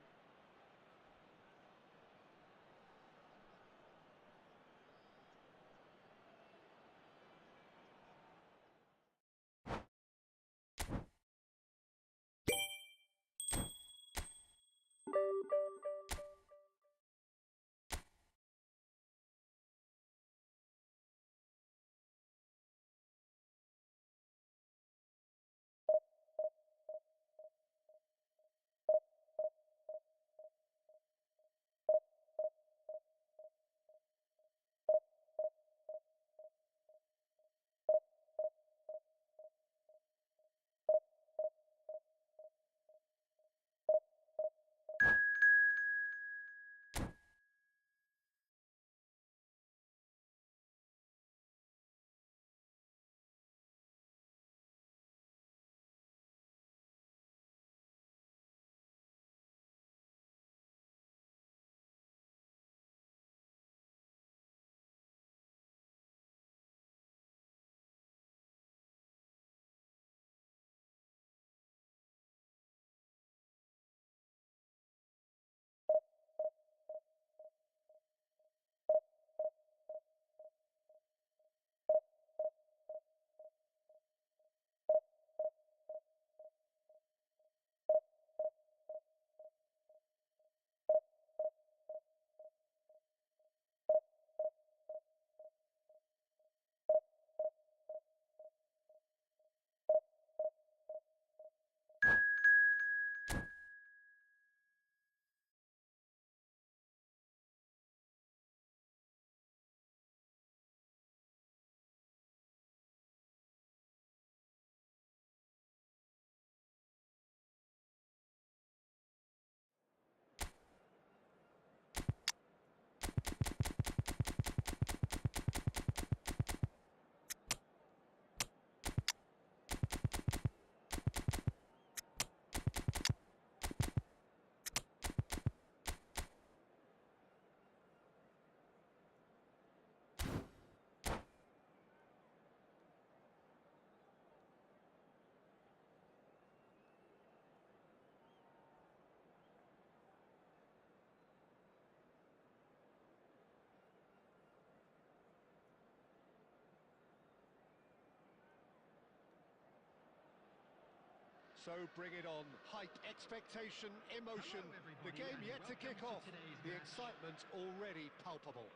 So bring it on. Hype, expectation, emotion. Hello, The everybody, game and yet to kick welcome off. to today's The match. excitement already palpable.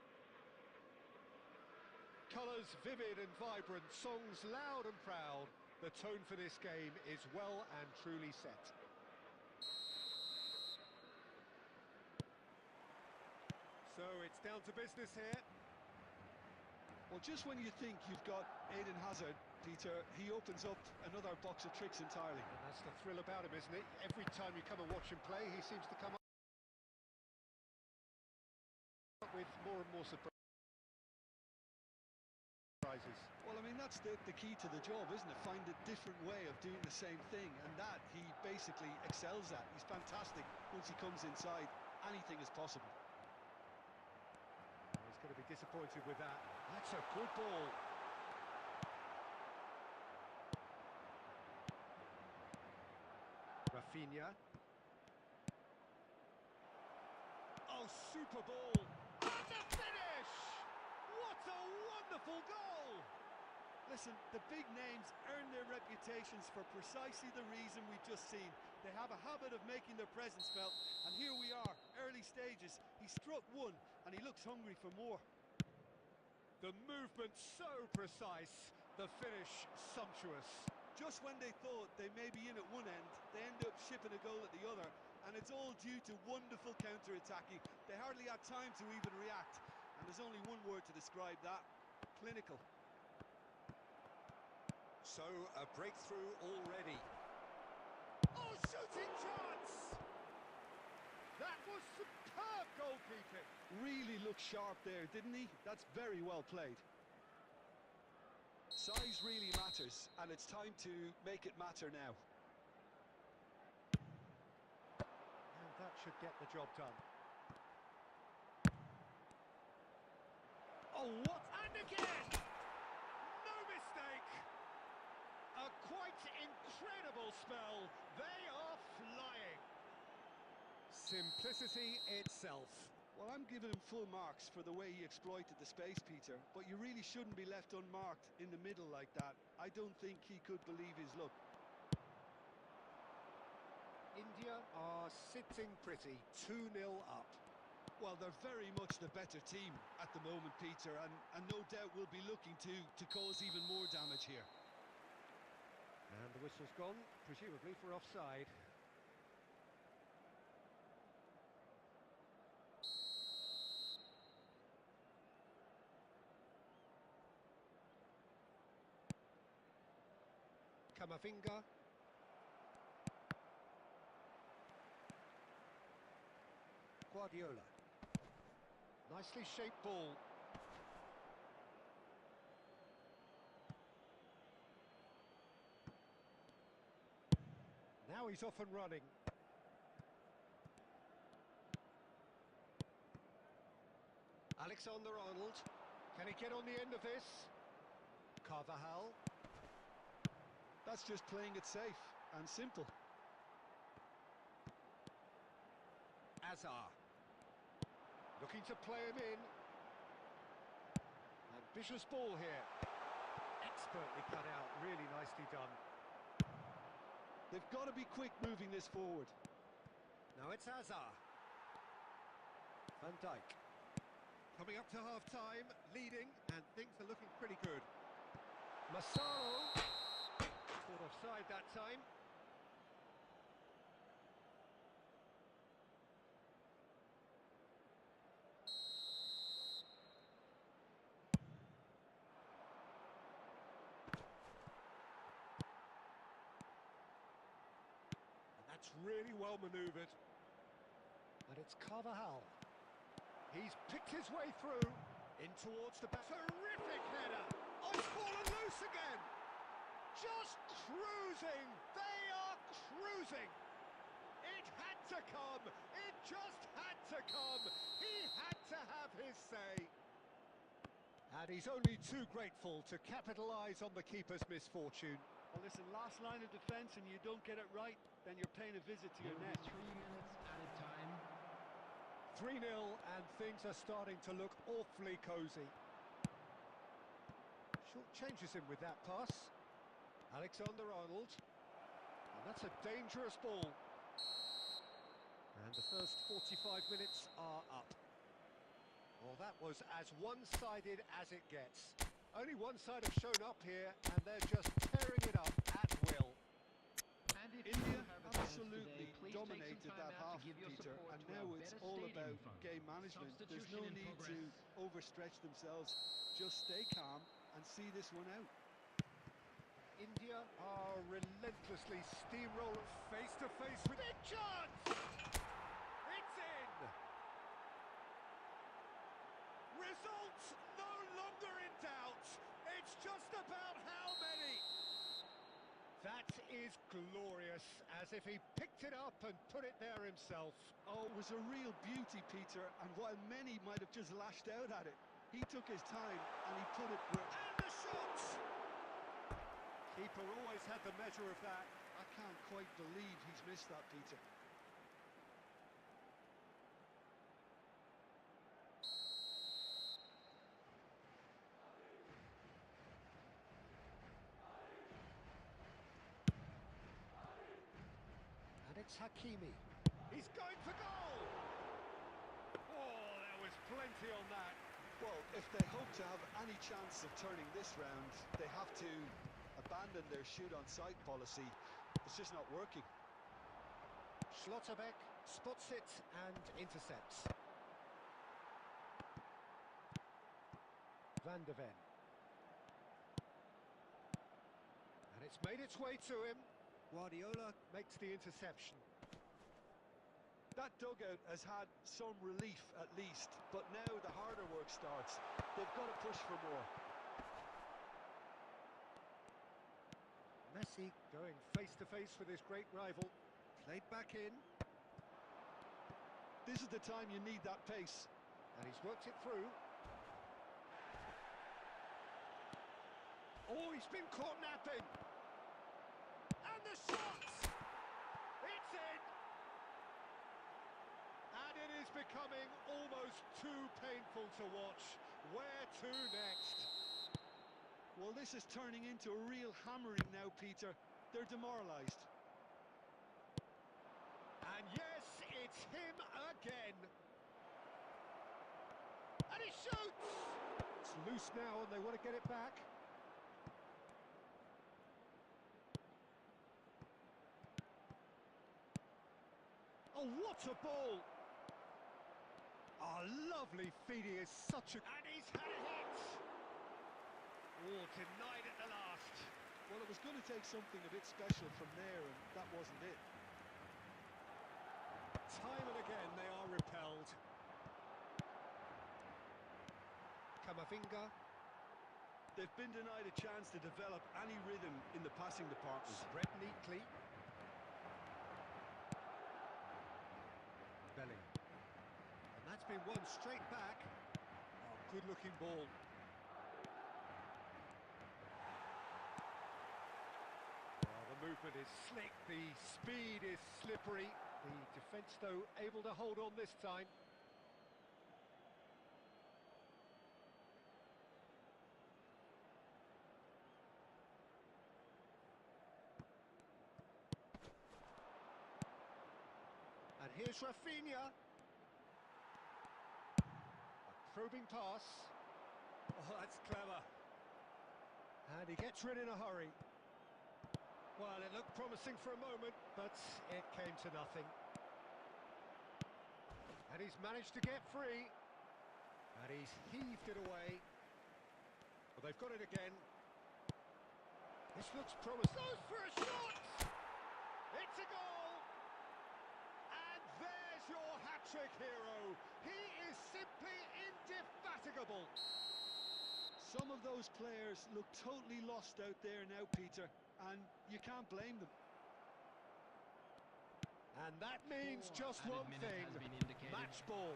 Colours vivid and vibrant, songs loud and proud. The tone for this game is well and truly set. So it's down to business here. Well, just when you think you've got Eden Hazard, Peter, he opens up another box of tricks entirely. And that's the thrill about him, isn't it? Every time you come and watch him play, he seems to come up with more and more surprises. Well, I mean, that's the key to the job, isn't it? Find a different way of doing the same thing, and that he basically excels at. He's fantastic. Once he comes inside, anything is possible. He's going to be disappointed with that. That's a good ball. Rafinha. Oh, super ball. And the finish! What a wonderful goal! Listen, the big names earn their reputations for precisely the reason we've just seen. They have a habit of making their presence felt, and here we are, early stages. He struck one, and he looks hungry for more. The movement so precise, the finish sumptuous. Just when they thought they may be in at one end, they end up shipping a goal at the other, and it's all due to wonderful counter-attacking. They hardly had time to even react, and there's only one word to describe that: clinical. So, a breakthrough already. Oh, shooting chance! That was superb goalkeeping. Really looked sharp there, didn't he? That's very well played. Size really matters, and it's time to make it matter now. And that should get the job done. Oh, what? And again! No mistake! A quite incredible spell. They are flying. Simplicity itself. Well, I'm giving him full marks for the way he exploited the space, Peter, but you really shouldn't be left unmarked in the middle like that. I don't think he could believe his luck. India are sitting pretty, 2-0 up. Well, they're very much the better team at the moment, Peter, and no doubt will be looking to cause even more damage here. And the whistle's gone, presumably for offside. Camavinga. Guardiola. Nicely shaped ball. Now he's off and running. Alexander-Arnold. Can he get on the end of this? Carvajal. That's just playing it safe and simple. Azar. Looking to play him in. Ambitious ball here. Expertly cut out, really nicely done. They've got to be quick moving this forward. Now it's Azar. Van Dijk. Coming up to half-time, leading, and things are looking pretty good. Massaro. Caught offside that time. And that's really well manoeuvred. And it's Carvajal. He's picked his way through. In towards the back. Terrific header. Oh, it's fallen loose again. Just cruising. They are cruising. It had to come. It just had to come. He had to have his say. And he's only too grateful to capitalise on the keeper's misfortune. Well, listen, last line of defence and you don't get it right, then you're paying a visit to your net. 3 minutes added time. 3-0 and things are starting to look awfully cosy. Short changes him with that pass. Alexander-Arnold. And that's a dangerous ball. And the first 45 minutes are up. Well, that was as one-sided as it gets. Only one side have shown up here, and they're just tearing it up at will. And if India you have a chance absolutely today, please dominated take some that time out half, to give your Peter, support and to now our it's better all stadium about fund. game management. There's no Substitution in need to progress. overstretch themselves. Just stay calm and see this one out. India are relentlessly steamrolling face-to-face with big chance! It's in! Results no longer in doubt. It's just about how many. That is glorious, as if he picked it up and put it there himself. Oh, it was a real beauty, Peter, and while many might have just lashed out at it, he took his time and he put it where... And the shot! Keeper always had the measure of that. I can't quite believe he's missed that, Peter. And it's Hakimi. He's going for goal! Oh, there was plenty on that. Well, if they hope to have any chance of turning this round, they have to abandon their shoot-on-sight policy. It's just not working. Schlotterbeck spots it and intercepts. Van de Ven. And it's made its way to him. Guardiola makes the interception. That dugout has had some relief at least, but now the harder work starts. They've got to push for more. Messi going face-to-face with his great rival. Played back in. This is the time you need that pace. And he's worked it through. Oh, he's been caught napping. And the shot! It's in! And it is becoming almost too painful to watch. Where to next? Well, this is turning into a real hammering now, Peter. They're demoralised. And yes, it's him again. And he shoots! It's loose now and they want to get it back. Oh, what a ball! Oh, lovely feeding is such a... And he's had a hit! Oh, denied at the last. Well, it was going to take something a bit special from there, and that wasn't it. Time and again they are repelled. Camavinga. They've been denied a chance to develop any rhythm in the passing department. Spread neatly. Bellingham. And that's been won straight back. Oh, good-looking ball. Oh, the movement is slick, the speed is slippery. The defence, though, able to hold on this time. And here's Rafinha. A probing pass. Oh, that's clever. And he gets rid in a hurry. Well, it looked promising for a moment, but it came to nothing. And he's managed to get free. And he's heaved it away. Well, they've got it again. This looks promising. Goes for a shot! It's a goal! And there's your hat-trick hero. He is simply indefatigable. Some of those players look totally lost out there now, Peter, and you can't blame them. And that means just Added one minute thing. has been indicated. Match ball.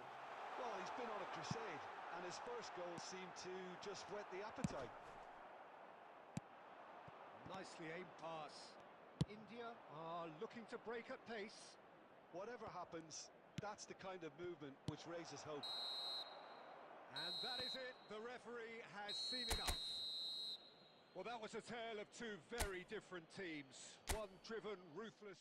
Well, he's been on a crusade, and his first goal seemed to just whet the appetite. Nicely aimed pass. India are looking to break at pace. Whatever happens, that's the kind of movement which raises hope. And that is it. The referee has seen enough. Well, that was a tale of two very different teams. One driven, ruthless...